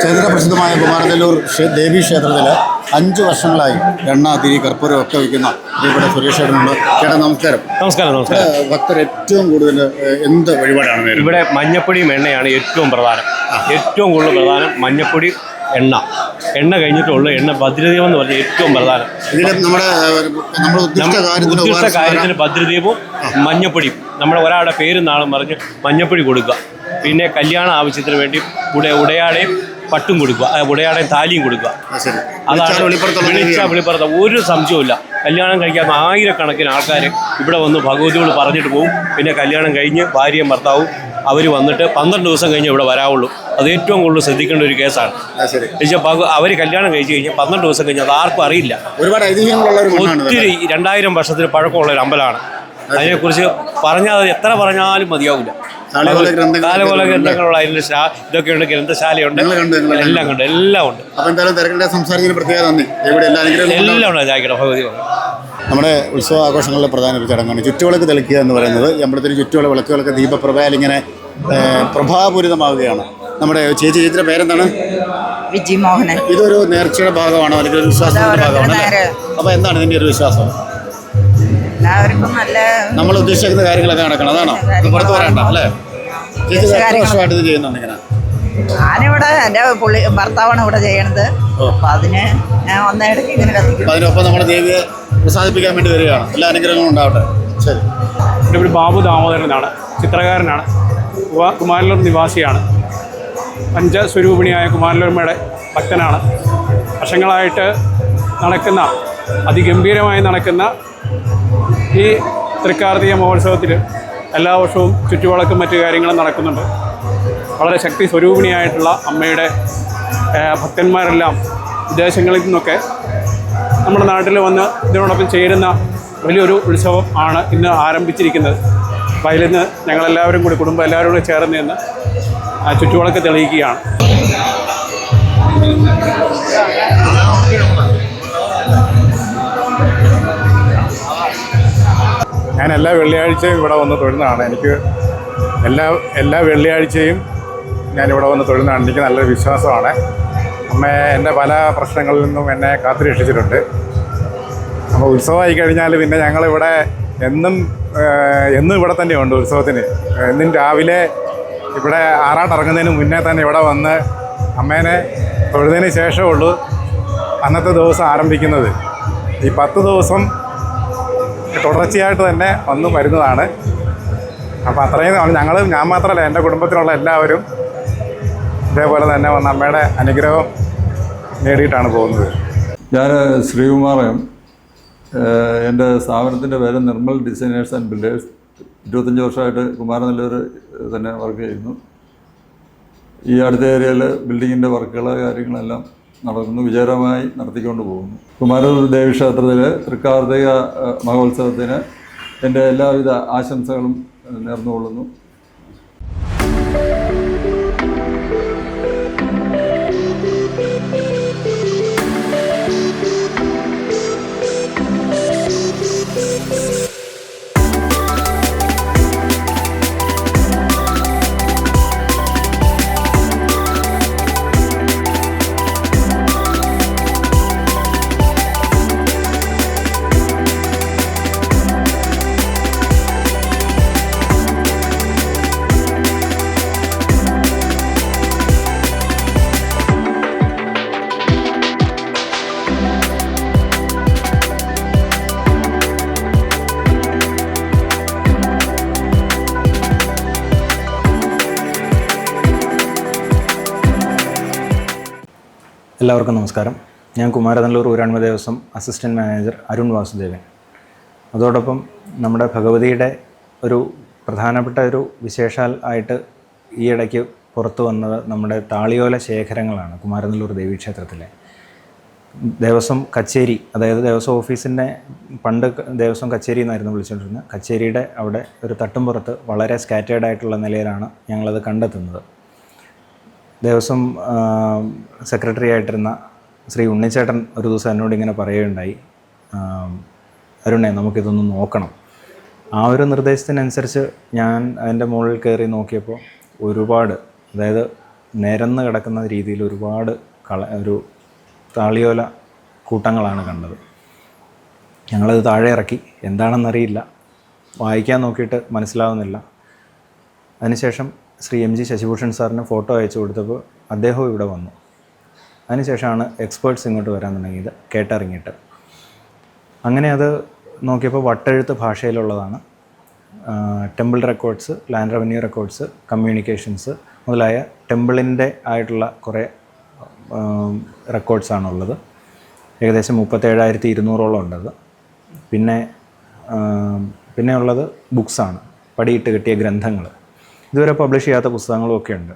ചരിത്രപ്രസിദ്ധമായ കുമാരനെല്ലൂർ ദേവീ ക്ഷേത്രത്തിൽ 5 വർഷങ്ങളായി എണ്ണ, തിരി, കർപ്പൂരം ഒക്കെ വയ്ക്കുന്ന ഇവിടെ സുരേഷ് ചേട്ടനുണ്ട്. ചേട്ടാ നമസ്കാരം. നമസ്കാരം. ഭക്തർ ഏറ്റവും കൂടുതൽ എന്ത് വഴിപാടാണ് വരുന്നത്? ഇവിടെ മഞ്ഞപ്പൊടിയും എണ്ണയാണ് ഏറ്റവും പ്രധാനം. ഏറ്റവും കൂടുതൽ പ്രധാനം മഞ്ഞപ്പൊടി, എണ്ണ കഴിഞ്ഞിട്ടുള്ള എണ്ണ ഭദ്രദീപം എന്ന് പറഞ്ഞാൽ ഏറ്റവും പ്രധാനം. ഇതിൽ നമ്മുടെ ഉദ്ദിഷ്ട കാര്യത്തിന് ഭദ്രദീപവും മഞ്ഞപ്പൊടിയും. നമ്മുടെ ഒരാളുടെ പേരും നാളും പറഞ്ഞ് മഞ്ഞപ്പൊടി കൊടുക്കുക. പിന്നെ കല്യാണ ആവശ്യത്തിന് വേണ്ടി ഉടയാടയും പട്ടും കൊടുക്കുക, ഉടയാടയും താലിയും കൊടുക്കുക. അതാണ് വെളിപ്പുറത്ത് ഒരു സംശയവുമില്ല. കല്യാണം കഴിക്കാൻ ആയിരക്കണക്കിന് ആൾക്കാർ ഇവിടെ വന്ന് ഭഗവതിയോട് പറഞ്ഞിട്ട് പോകും. പിന്നെ കല്യാണം കഴിഞ്ഞ് ഭാര്യയും ഭർത്താവും അവർ വന്നിട്ട് 12 ദിവസം കഴിഞ്ഞ് ഇവിടെ വരാവുള്ളൂ. അത് ഏറ്റവും കൂടുതൽ ശ്രദ്ധിക്കേണ്ട ഒരു കേസാണ്. അവർ കല്യാണം കഴിച്ച് കഴിഞ്ഞാൽ 12 ദിവസം കഴിഞ്ഞ് അത് ആർക്കും അറിയില്ല. ഒരുപാട് ഐതിഹ്യങ്ങളുള്ള ഒത്തിരി 2000 വർഷത്തിന് പഴക്കമുള്ള ഒരു അമ്പലമാണ്. അതിനെക്കുറിച്ച് പറഞ്ഞാൽ എത്ര പറഞ്ഞാലും മതിയാവില്ല. കാലകോല ഗ്രന്ഥങ്ങളുള്ള അതിൻ്റെ ഇതൊക്കെയുണ്ട്, ഗ്രന്ഥശാലയുണ്ട്, എല്ലാം ഉണ്ട്. എല്ലാം ഉണ്ട്. എല്ലാം ഉണ്ട്. ചായക്കട ഭഗവതി. നമ്മുടെ ഉത്സവ ആഘോഷങ്ങളിലെ പ്രധാന ഒരു ചടങ്ങാണ് ചുറ്റുവിളക്ക് തെളിക്കുക എന്ന് പറയുന്നത്. അമ്പലത്തിൽ ചുറ്റുവിള വിളക്കുകളൊക്കെ ദീപപ്രഭയാൽ ഇങ്ങനെ പ്രഭാപൂരിതമാവുകയാണ്. നമ്മുടെ ചേച്ചിയുടെ പേരെന്താണ്? വിജി മോഹനൻ. ഇതൊരു നേർച്ചയുടെ ഭാഗമാണോ അല്ലെങ്കിൽ ഒരു വിശ്വാസത്തിന്റെ ഭാഗമാണോ? അപ്പോൾ എന്താണ് ഇതിൻ്റെ ഒരു വിശ്വാസം? എല്ലാവർക്കും നല്ല നമ്മൾ ഉദ്ദേശിക്കുന്ന കാര്യങ്ങളൊക്കെ നടക്കണം, അതാണോ? പുറത്ത് വരണ്ട അല്ലേ? ചേച്ചി എത്ര വർഷമായിട്ട് ഇത് ചെയ്യുന്നുണ്ട് ഇങ്ങനെ? ഞാനിവിടെ എൻ്റെ ഭർത്താവാണ് ഇവിടെ ചെയ്യണത്. അപ്പം അതിന് ഞാൻ ഒന്നിടയ്ക്ക് ഇങ്ങനെ കത്തിക്കും. അതിനൊപ്പം നമ്മുടെ ദേവിയെ പ്രസാദിപ്പിക്കാൻ വേണ്ടി വരികയാണ്. എല്ലാ അനുഗ്രഹങ്ങളും ഉണ്ടാവട്ടെ. ശരി. എൻ്റെ പേര് ബാബു ദാമോദരനാണ്, ചിത്രകാരനാണ്, കുമാരനെല്ലൂർ നിവാസിയാണ്. പഞ്ചസ്വരൂപിണിയായ കുമാരനെല്ലൂർമ്മയുടെ ഭക്തനാണ്. വർഷങ്ങളായിട്ട് നടക്കുന്ന അതിഗംഭീരമായി നടക്കുന്ന ഈ തൃക്കാർത്തിക മഹോത്സവത്തിൽ എല്ലാ വർഷവും ചുറ്റുവിളക്കും മറ്റു കാര്യങ്ങളും നടക്കുന്നുണ്ട്. വളരെ ശക്തി സ്വരൂപിണിയായിട്ടുള്ള അമ്മയുടെ ഭക്തന്മാരെല്ലാം വിദേശങ്ങളിൽ നിന്നൊക്കെ നമ്മുടെ നാട്ടിൽ വന്ന് ഇതിനോടൊപ്പം ചേരുന്ന വലിയൊരു ഉത്സവം ആണ് ഇന്ന് ആരംഭിച്ചിരിക്കുന്നത്. അപ്പോൾ അതിൽ നിന്ന് ഞങ്ങളെല്ലാവരും കൂടി കുടുംബം എല്ലാവരും കൂടി ചേർന്ന് നിന്ന് ചുറ്റുവിളക്ക് തെളിയിക്കുകയാണ്. ഞാൻ എല്ലാ വെള്ളിയാഴ്ചയും ഇവിടെ വന്ന് തൊഴുന്നതാണ്. എനിക്ക് എല്ലാ വെള്ളിയാഴ്ചയും ഞാനിവിടെ വന്ന് തൊഴുന്നതാണ്. എനിക്ക് നല്ലൊരു വിശ്വാസമാണ്. അമ്മ എൻ്റെ പല പ്രശ്നങ്ങളിൽ നിന്നും എന്നെ കാത്തുരക്ഷിച്ചിട്ടുണ്ട്. അപ്പോൾ ഉത്സവമായി കഴിഞ്ഞാൽ പിന്നെ ഞങ്ങളിവിടെ എന്നും ഇവിടെ തന്നെയുണ്ട് ഉത്സവത്തിന്. എന്നും രാവിലെ ഇവിടെ ആറാട്ടിറങ്ങുന്നതിന് മുന്നേ തന്നെ ഇവിടെ വന്ന് അമ്മേനെ തൊഴുന്നതിന് ശേഷമുള്ളൂ അന്നത്തെ ദിവസം ആരംഭിക്കുന്നത്. ഈ 10 ദിവസം തുടർച്ചയായിട്ട് തന്നെ വന്നു വരുന്നതാണ്. അപ്പോൾ അത്രയും ഞാൻ മാത്രമല്ല, എൻ്റെ കുടുംബത്തിലുള്ള എല്ലാവരും ഇതേപോലെ തന്നെ വന്ന് അമ്മയുടെ അനുഗ്രഹം നേടിയിട്ടാണ് പോകുന്നത്. ഞാൻ ശ്രീകുമാറൻ. എൻ്റെ സ്ഥാപനത്തിൻ്റെ പേര് നിർമ്മൽ ഡിസൈനേഴ്സ് ആൻഡ് ബിൽഡേഴ്സ്. 25 വർഷമായിട്ട് കുമാരനെല്ലൂർ തന്നെ വർക്ക് ചെയ്യുന്നു. ഈ അടുത്ത ഏരിയയിൽ ബിൽഡിങ്ങിൻ്റെ വർക്കുകൾ കാര്യങ്ങളെല്ലാം നടക്കുന്നു, വിജയകരമായി നടത്തിക്കൊണ്ട് പോകുന്നു. കുമാരനെല്ലൂർ ദേവീക്ഷേത്രത്തിലെ തൃക്കാർത്തിക മഹോത്സവത്തിന് എൻ്റെ എല്ലാവിധ ആശംസകളും നേർന്നുകൊള്ളുന്നു. എല്ലാവർക്കും നമസ്കാരം. ഞാൻ കുമാരനല്ലൂർ ഊരാൺമ ദേവസ്വം അസിസ്റ്റൻറ്റ് മാനേജർ അരുൺ വാസുദേവൻ. അതോടൊപ്പം നമ്മുടെ ഭഗവതിയുടെ ഒരു പ്രധാനപ്പെട്ട ഒരു വിശേഷാൽ ആയിട്ട് ഈ ഇടയ്ക്ക് പുറത്തു വന്നത് നമ്മുടെ താളിയോല ശേഖരങ്ങളാണ്. കുമാരനല്ലൂർ ദേവീക്ഷേത്രത്തിലെ ദേവസ്വം കച്ചേരി, അതായത് ദേവസ്വം ഓഫീസിൻ്റെ പണ്ട് ദേവസ്വം കച്ചേരി എന്നായിരുന്നു വിളിച്ചുകൊണ്ടിരുന്നത്. കച്ചേരിയുടെ അവിടെ ഒരു തട്ടുംപുറത്ത് വളരെ സ്കാറ്റേർഡ് ആയിട്ടുള്ള നിലയിലാണ് ഞങ്ങളത് കണ്ടെത്തുന്നത്. ദേവസ്വം സെക്രട്ടറി ആയിട്ടിരുന്ന ശ്രീ ഉണ്ണിച്ചേട്ടൻ ഒരു ദിവസം എന്നോട് ഇങ്ങനെ പറയുകയുണ്ടായി, അരുണേ നമുക്കിതൊന്ന് നോക്കണം. ആ ഒരു നിർദ്ദേശത്തിനനുസരിച്ച് ഞാൻ അതിൻ്റെ മുകളിൽ കയറി നോക്കിയപ്പോൾ ഒരുപാട്, അതായത് നിരന്ന് കിടക്കുന്ന രീതിയിൽ ഒരുപാട് ഒരു താളിയോല കൂട്ടങ്ങളാണ് കണ്ടത്. ഞങ്ങളത് താഴെ ഇറക്കി. എന്താണെന്നറിയില്ല, വായിക്കാൻ നോക്കിയിട്ട് മനസ്സിലാവുന്നില്ല. അതിനുശേഷം ശ്രീ എം ജി ശശിഭൂഷൺ സാറിന് ഫോട്ടോ അയച്ചു കൊടുത്തപ്പോൾ അദ്ദേഹവും ഇവിടെ വന്നു. അതിനുശേഷമാണ് എക്സ്പേർട്സ് ഇങ്ങോട്ട് വരാൻ തുടങ്ങിയത്, കേട്ടറിഞ്ഞിട്ട്. അങ്ങനെ അത് നോക്കിയപ്പോൾ വട്ടെഴുത്ത് ഭാഷയിലുള്ളതാണ്. Temple records, land revenue records, communications മുതലായ ടെമ്പിളിൻ്റെ ആയിട്ടുള്ള കുറേ റെക്കോർഡ്സാണുള്ളത്. ഏകദേശം 37,200ഓളം ഉണ്ടത്. പിന്നെ ഉള്ളത് ബുക്സാണ്, പടിയിട്ട് കിട്ടിയ ഗ്രന്ഥങ്ങൾ, ഇതുവരെ പബ്ലിഷ് ചെയ്യാത്ത പുസ്തകങ്ങളും ഒക്കെ ഉണ്ട്.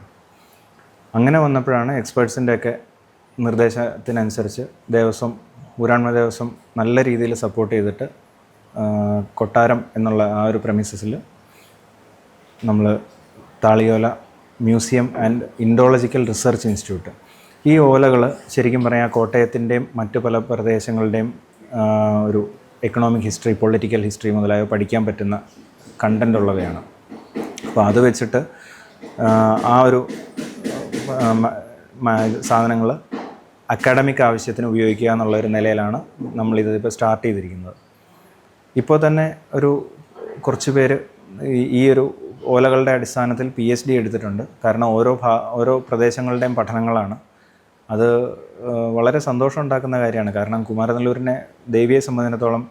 അങ്ങനെ വന്നപ്പോഴാണ് എക്സ്പേർട്സിൻ്റെയൊക്കെ നിർദ്ദേശത്തിനനുസരിച്ച് ദേവസ്വം, ഊരാൺമ ദേവസ്വം നല്ല രീതിയിൽ സപ്പോർട്ട് ചെയ്തിട്ട് കൊട്ടാരം എന്നുള്ള ആ ഒരു പ്രമിസസിൽ നമ്മൾ താളിയോല museum and Indological research institute, ഈ ഓലകൾ ശരിക്കും പറയാം കോട്ടയത്തിൻ്റെയും മറ്റു പല പ്രദേശങ്ങളുടെയും ഒരു എക്കണോമിക് ഹിസ്റ്ററി, പൊളിറ്റിക്കൽ ഹിസ്റ്ററി മുതലായവ പഠിക്കാൻ പറ്റുന്ന കണ്ടൻ്റ് ഉള്ളവയാണ്. അപ്പോൾ അത് വെച്ചിട്ട് ആ ഒരു സാധനങ്ങൾ അക്കാഡമിക് ആവശ്യത്തിന് ഉപയോഗിക്കുക എന്നുള്ളൊരു നിലയിലാണ് നമ്മളിതിപ്പോൾ സ്റ്റാർട്ട് ചെയ്തിരിക്കുന്നത്. ഇപ്പോൾ തന്നെ ഒരു കുറച്ച് പേര് ഈ ഒരു ഓലകളുടെ അടിസ്ഥാനത്തിൽ PhD എടുത്തിട്ടുണ്ട്. കാരണം ഓരോ പ്രദേശങ്ങളുടെയും പഠനങ്ങളാണ്. അത് വളരെ സന്തോഷം ഉണ്ടാക്കുന്ന കാര്യമാണ്. കാരണം കുമാരനല്ലൂരിനെ ദേവിയെ സംബന്ധിച്ചിടത്തോളം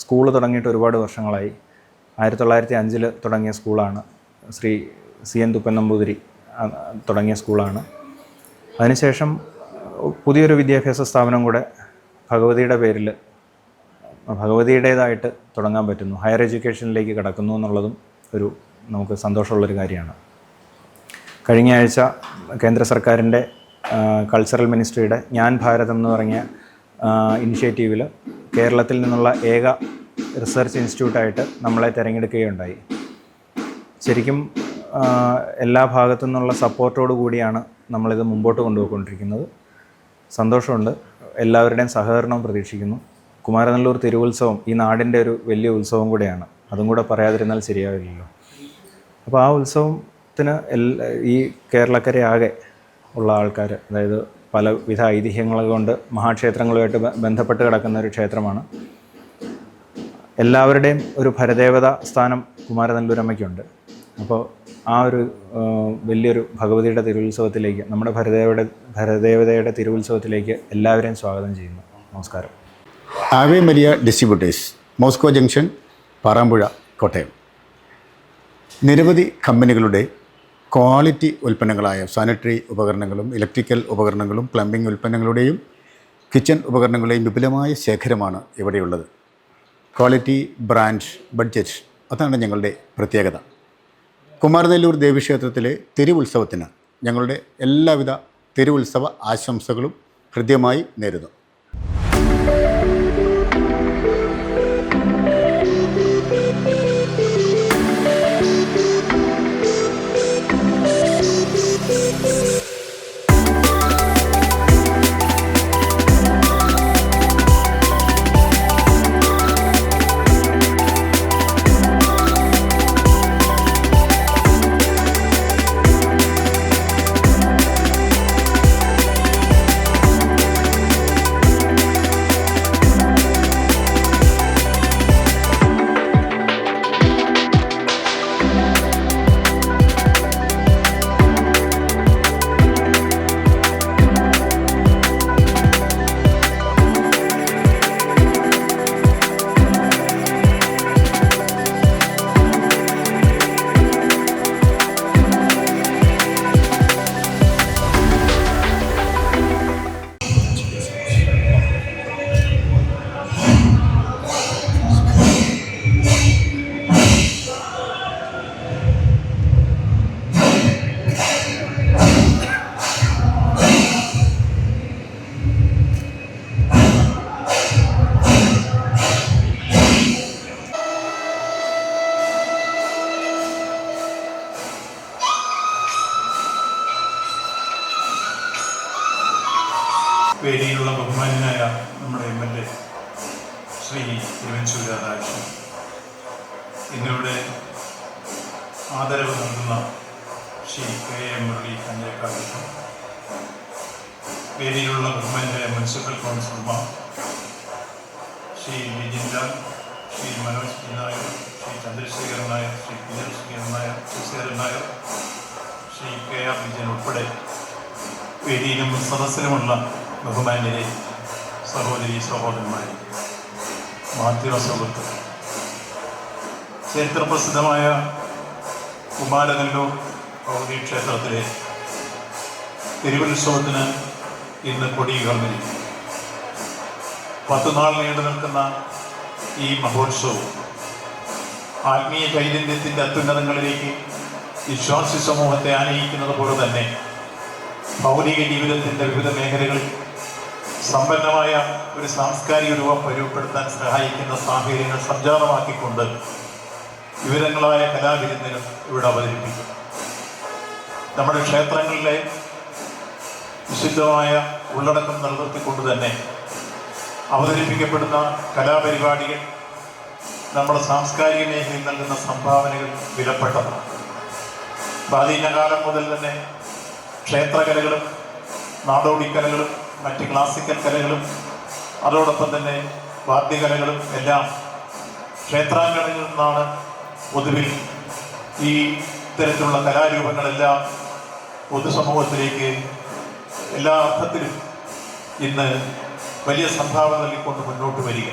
സ്കൂൾ തുടങ്ങിയിട്ട് ഒരുപാട് വർഷങ്ങളായി. 1905 തുടങ്ങിയ സ്കൂളാണ്. ശ്രീ CN തുപ്പൻ നമ്പൂതിരി തുടങ്ങിയ സ്കൂളാണ്. അതിനുശേഷം പുതിയൊരു വിദ്യാഭ്യാസ സ്ഥാപനം കൂടെ ഭഗവതിയുടെ പേരിൽ, ഭഗവതിയുടേതായിട്ട് തുടങ്ങാൻ പറ്റുന്നു, ഹയർ എഡ്യൂക്കേഷനിലേക്ക് കടക്കുന്നു എന്നുള്ളതും ഒരു നമുക്ക് സന്തോഷമുള്ളൊരു കാര്യമാണ്. കഴിഞ്ഞ ആഴ്ച കേന്ദ്ര സർക്കാരിൻ്റെ കൾച്ചറൽ മിനിസ്ട്രിയുടെ ഞാൻ ഭാരതം എന്ന് പറഞ്ഞ ഇനിഷ്യേറ്റീവിൽ കേരളത്തിൽ നിന്നുള്ള ഏക റിസർച്ച് ഇൻസ്റ്റിറ്റ്യൂട്ടായിട്ട് നമ്മളെ തിരഞ്ഞെടുക്കുകയുണ്ടായി. ശരിക്കും എല്ലാ ഭാഗത്തു നിന്നുള്ള സപ്പോർട്ടോടു കൂടിയാണ് നമ്മളിത് മുമ്പോട്ട് കൊണ്ടുപോയിക്കൊണ്ടിരിക്കുന്നത്. സന്തോഷമുണ്ട്. എല്ലാവരുടെയും സഹകരണവും പ്രതീക്ഷിക്കുന്നു. കുമാരനല്ലൂർ തിരുവുത്സവം ഈ നാടിൻ്റെ ഒരു വലിയ ഉത്സവം കൂടെയാണ്. അതും കൂടെ പറയാതിരുന്നാൽ ശരിയാവില്ലല്ലോ. അപ്പോൾ ആ ഉത്സവത്തിന് ഈ കേരളക്കരയാകെ ഉള്ള ആൾക്കാർ, അതായത് പലവിധ ഐതിഹ്യങ്ങൾ കൊണ്ട് മഹാക്ഷേത്രങ്ങളുമായിട്ട് ബന്ധപ്പെട്ട് കിടക്കുന്ന ഒരു ക്ഷേത്രമാണ്. എല്ലാവരുടെയും ഒരു ഭരദേവത സ്ഥാനം കുമാരനല്ലൂരമ്മയ്ക്കുണ്ട്. അപ്പോൾ ആ ഒരു വലിയൊരു ഭഗവതിയുടെ തിരുവുത്സവത്തിലേക്ക്, നമ്മുടെ ഭരദേവതയുടെ തിരുവുത്സവത്തിലേക്ക് എല്ലാവരെയും സ്വാഗതം ചെയ്യുന്നു. നമസ്കാരം. Ave Maria distributors, Moscow junction, Paarambuzha, Kottayam. നിരവധി കമ്പനികളുടെ ക്വാളിറ്റി ഉൽപ്പന്നങ്ങളായ സാനിറ്ററി ഉപകരണങ്ങളും ഇലക്ട്രിക്കൽ ഉപകരണങ്ങളും പ്ലംബിംഗ് ഉൽപ്പന്നങ്ങളുടെയും കിച്ചൺ ഉപകരണങ്ങളുടെയും വിപുലമായ ശേഖരമാണ് ഇവിടെയുള്ളത്. ക്വാളിറ്റി, ബ്രാൻഡ്, ബഡ്ജറ്റ്, അതാണ് ഞങ്ങളുടെ പ്രത്യേകത. കുമാരനല്ലൂർ ദേവീക്ഷേത്രത്തിലെ തിരുവുത്സവത്തിന് ഞങ്ങളുടെ എല്ലാവിധ തിരുവുത്സവ ആശംസകളും ഹൃദ്യമായി നേരുന്നു. വേദിയിലുള്ള ബഹുമാന്യനായ നമ്മുടെ MLA ശ്രീ തിരുവഞ്ചൂർ രാധാകൃഷ്ണൻ, ഇന്നിവിടെ ആദരവ് നൽകുന്ന ശ്രീ KM മുരളി കഞ്ഞേക്കാട്, വേദിയിലുള്ള ബഹുമാന്യനായ മുനിസിപ്പൽ കൗൺസിലർമാർ ശ്രീ വിജിൻ ലാൽ, ശ്രീ മനോജ് പി നായർ, ശ്രീ ചന്ദ്രശേഖരൻ നായർ, ശ്രീ ശേഖരൻ നായർ, ശശിധരൻ നായർ, ശ്രീ KR വിജയൻ ഉൾപ്പെടെ വേദിയിലും സദസ്സിലുമുള്ള ബഹുമാന്യരെ, സഹോദരി സഹോദരന്മാരെ, മാധ്യമ സുഹൃത്തുക്കൾ, ചരിത്രപ്രസിദ്ധമായ കുമാരനെല്ലൂർ ഭഗവതി ക്ഷേത്രത്തിലെ തിരുവുത്സവത്തിന് ഇന്ന് കൊടിയുയർന്നിരിക്കുന്നു. 10 നാൾ നീണ്ടു നിൽക്കുന്ന ഈ മഹോത്സവം ആത്മീയ ചൈതന്യത്തിൻ്റെ അത്യുന്നതങ്ങളിലേക്ക് വിശ്വാസി സമൂഹത്തെ ആനയിക്കുന്നത് പോലെ തന്നെ ഭൗതിക ജീവിതത്തിൻ്റെ വിവിധ മേഖലകളിൽ സമ്പന്നമായ ഒരു സാംസ്കാരിക രൂപം രൂപപ്പെടുത്താൻ സഹായിക്കുന്ന സാഹചര്യങ്ങൾ സംജാതമാക്കിക്കൊണ്ട് വിവിധങ്ങളായ കലാവിരുന്നുകൾ ഇവിടെ അവതരിപ്പിക്കും. നമ്മുടെ ക്ഷേത്രങ്ങളിലെ വിശുദ്ധമായ ഉള്ളടക്കം നിലനിർത്തിക്കൊണ്ട് തന്നെ അവതരിപ്പിക്കപ്പെടുന്ന കലാപരിപാടികൾ നമ്മുടെ സാംസ്കാരിക മേഖലയിൽ നൽകുന്ന സംഭാവനകൾ വിലപ്പെട്ടതാണ്. പ്രാചീനകാലം മുതൽ തന്നെ ക്ഷേത്രകലകളും നാടോടിക്കലകളും മറ്റ് ക്ലാസിക്കൽ കലകളും അതോടൊപ്പം തന്നെ വാദ്യകലകളും എല്ലാം ക്ഷേത്രാങ്കണങ്ങളിൽ നിന്നാണ് പൊതുവിൽ ഈ ഇത്തരത്തിലുള്ള കലാരൂപങ്ങളെല്ലാം പൊതുസമൂഹത്തിലേക്ക് എല്ലാ അർത്ഥത്തിലും ഇന്ന് വലിയ സംഭാവന നൽകിക്കൊണ്ട് മുന്നോട്ട് വരിക.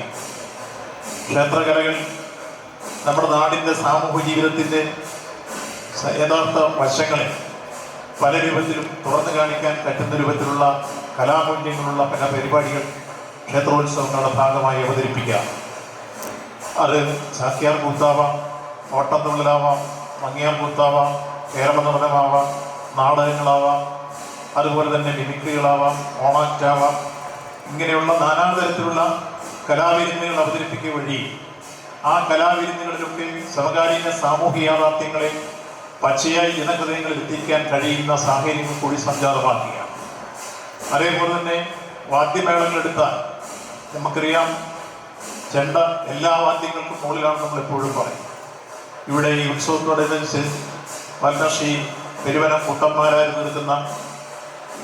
ക്ഷേത്രകലകൾ നമ്മുടെ നാടിൻ്റെ സാമൂഹ്യ ജീവിതത്തിൻ്റെ യഥാർത്ഥ വശങ്ങളെ പല രൂപത്തിലും തുറന്നു കാണിക്കാൻ പറ്റുന്ന രൂപത്തിലുള്ള കലാമൂല്യങ്ങളുള്ള പല പരിപാടികൾ ക്ഷേത്രോത്സവങ്ങളുടെ ഭാഗമായി അവതരിപ്പിക്കാം. അത് ചാക്യാർ കൂത്താവാം, ഓട്ടംതുള്ളലാവാം, മങ്ങിയാർ കൂത്താവാം, കേരളനടനമാവാം, നാടകങ്ങളാവാം, അതുപോലെ തന്നെ മിമിക്രികളാവാം, ഓണാക്റ്റാവാം. ഇങ്ങനെയുള്ള നാനാതരത്തിലുള്ള കലാവിരുന്നുകൾ അവതരിപ്പിക്കുക വഴി ആ കലാവിരുന്നുകളിലൊക്കെ സമകാലീന സാമൂഹിക യാഥാർത്ഥ്യങ്ങളെ പച്ചയായി ജനഹൃദയങ്ങളിൽ എത്തിക്കാൻ കഴിയുന്ന സാഹചര്യങ്ങൾ കൂടി സംജാതമാക്കുക. അതേപോലെ തന്നെ വാദ്യമേളങ്ങളെടുത്താൽ നമുക്കറിയാം, ചെണ്ട എല്ലാ വാദ്യങ്ങൾക്കും മുകളിലാണെന്ന് നമ്മളെപ്പോഴും പറയും. ഇവിടെ ഈ ഉത്സവത്തോടനുസരിച്ച് പത്മശ്രീ പെരുവനം കുട്ടന്മാരായി തീർക്കുന്ന,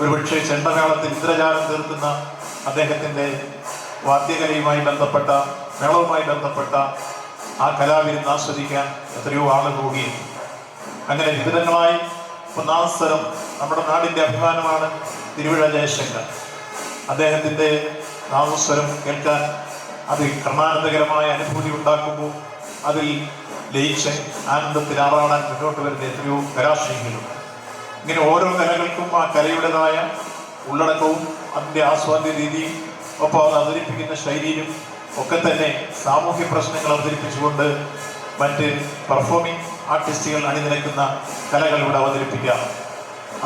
ഒരുപക്ഷെ ചെണ്ടമേളത്തിൽ ഇന്ദ്രജാലം തീർക്കുന്ന അദ്ദേഹത്തിൻ്റെ വാദ്യകലയുമായി ബന്ധപ്പെട്ട മേളവുമായി ബന്ധപ്പെട്ട ആ കലാവിരുന്ന് ആസ്വദിക്കാൻ എത്രയോ ആളുകൾ കൂടിയിരുന്നു. അങ്ങനെ വിവിധങ്ങളായി ഒന്നാം സ്ഥലം നമ്മുടെ നാടിൻ്റെ അഭിമാനമാണ് തിരുവിഴ ജയശങ്കർ. അദ്ദേഹത്തിൻ്റെ നാമസ്വരം കേൾക്കാൻ അത് കർണാനന്ദകരമായ അനുഭൂതി ഉണ്ടാക്കുമ്പോൾ അതിൽ ലയിച്ച് ആനന്ദത്തിൽ ആറാടാൻ മുന്നോട്ട് വരുന്ന എത്രയോ കലാശ്രീകളുണ്ട്. ഇങ്ങനെ ഓരോ കലകൾക്കും ആ കലയുടേതായ ഉള്ളടക്കവും അതിൻ്റെ ആസ്വാദ്യ രീതിയും ഒപ്പം അത് അവതരിപ്പിക്കുന്ന ശൈലിയിലും ഒക്കെ തന്നെ സാമൂഹ്യ പ്രശ്നങ്ങൾ അവതരിപ്പിച്ചുകൊണ്ട് മറ്റ് പെർഫോമിംഗ് ആർട്ടിസ്റ്റുകൾ അണിനിരക്കുന്ന കലകൾ ഇവിടെ അവതരിപ്പിക്കാം.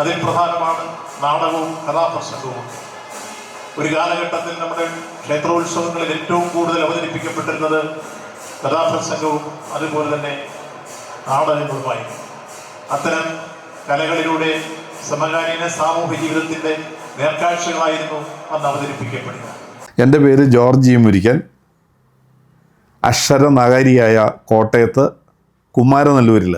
അതിൽ പ്രധാനമാണ് നാടകവും കഥാപ്രസംഗവും. ഒരു കാലഘട്ടത്തിൽ നമ്മുടെ ക്ഷേത്രോത്സവങ്ങളിൽ ഏറ്റവും കൂടുതൽ അവതരിപ്പിക്കപ്പെട്ടിരുന്നത് കഥാപ്രസംഗവും അതുപോലെ തന്നെ നാടകങ്ങളുമായി. അത്തരം കലകളിലൂടെ സമകാലീന സാമൂഹ്യ ജീവിതത്തിൻ്റെ നേർക്കാഴ്ചകളായിരുന്നു അന്ന് അവതരിപ്പിക്കപ്പെടുക. എൻ്റെ പേര് ജോർജ് മുരിക്കൻ. അക്ഷരനഗരിയായ കോട്ടയത്ത് കുമാരനെല്ലൂരിൽ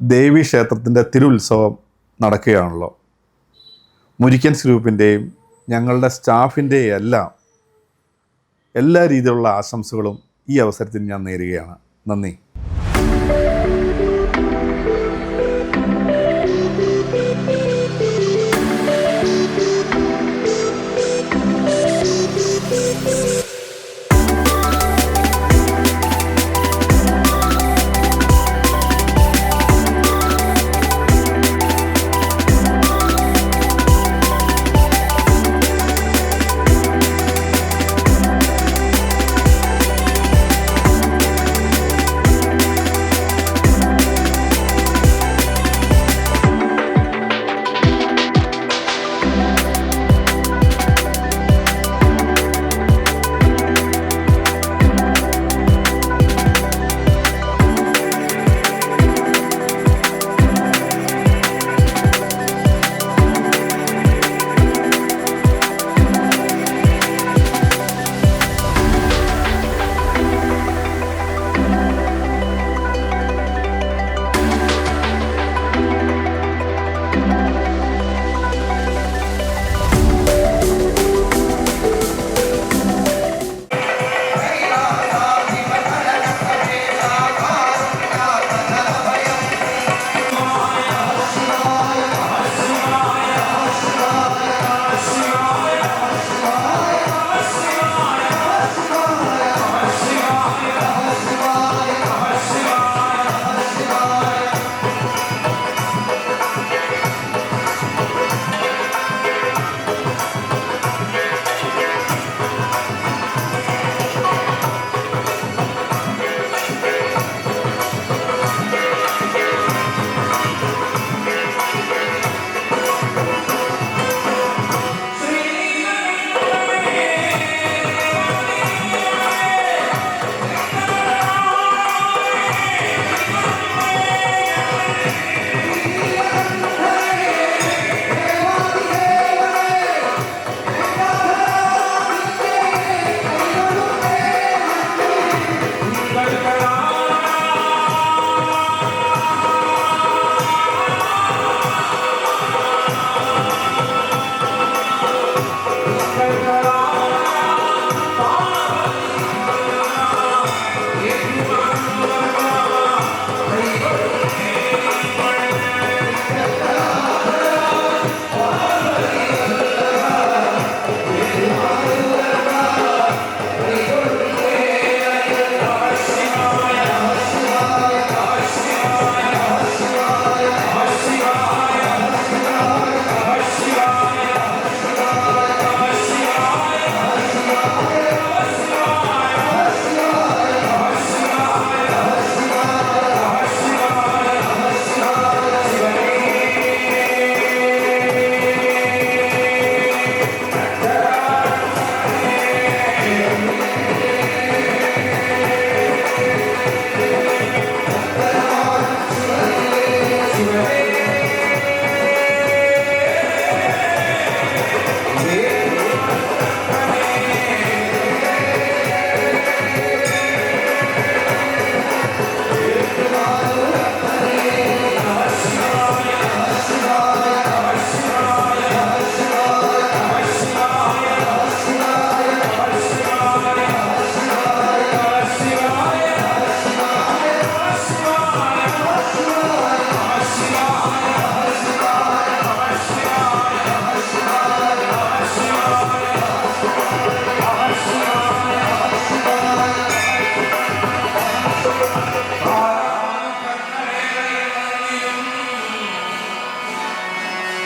ദേവീക്ഷേത്രത്തിൻ്റെ തിരുവുത്സവം നടക്കുകയാണല്ലോ. മുരിക്കൻസ് ഗ്രൂപ്പിൻ്റെയും ഞങ്ങളുടെ സ്റ്റാഫിൻ്റെയും എല്ലാ രീതിയിലുള്ള ആശംസകളും ഈ അവസരത്തിൽ ഞാൻ നേരുകയാണ്. നന്ദി.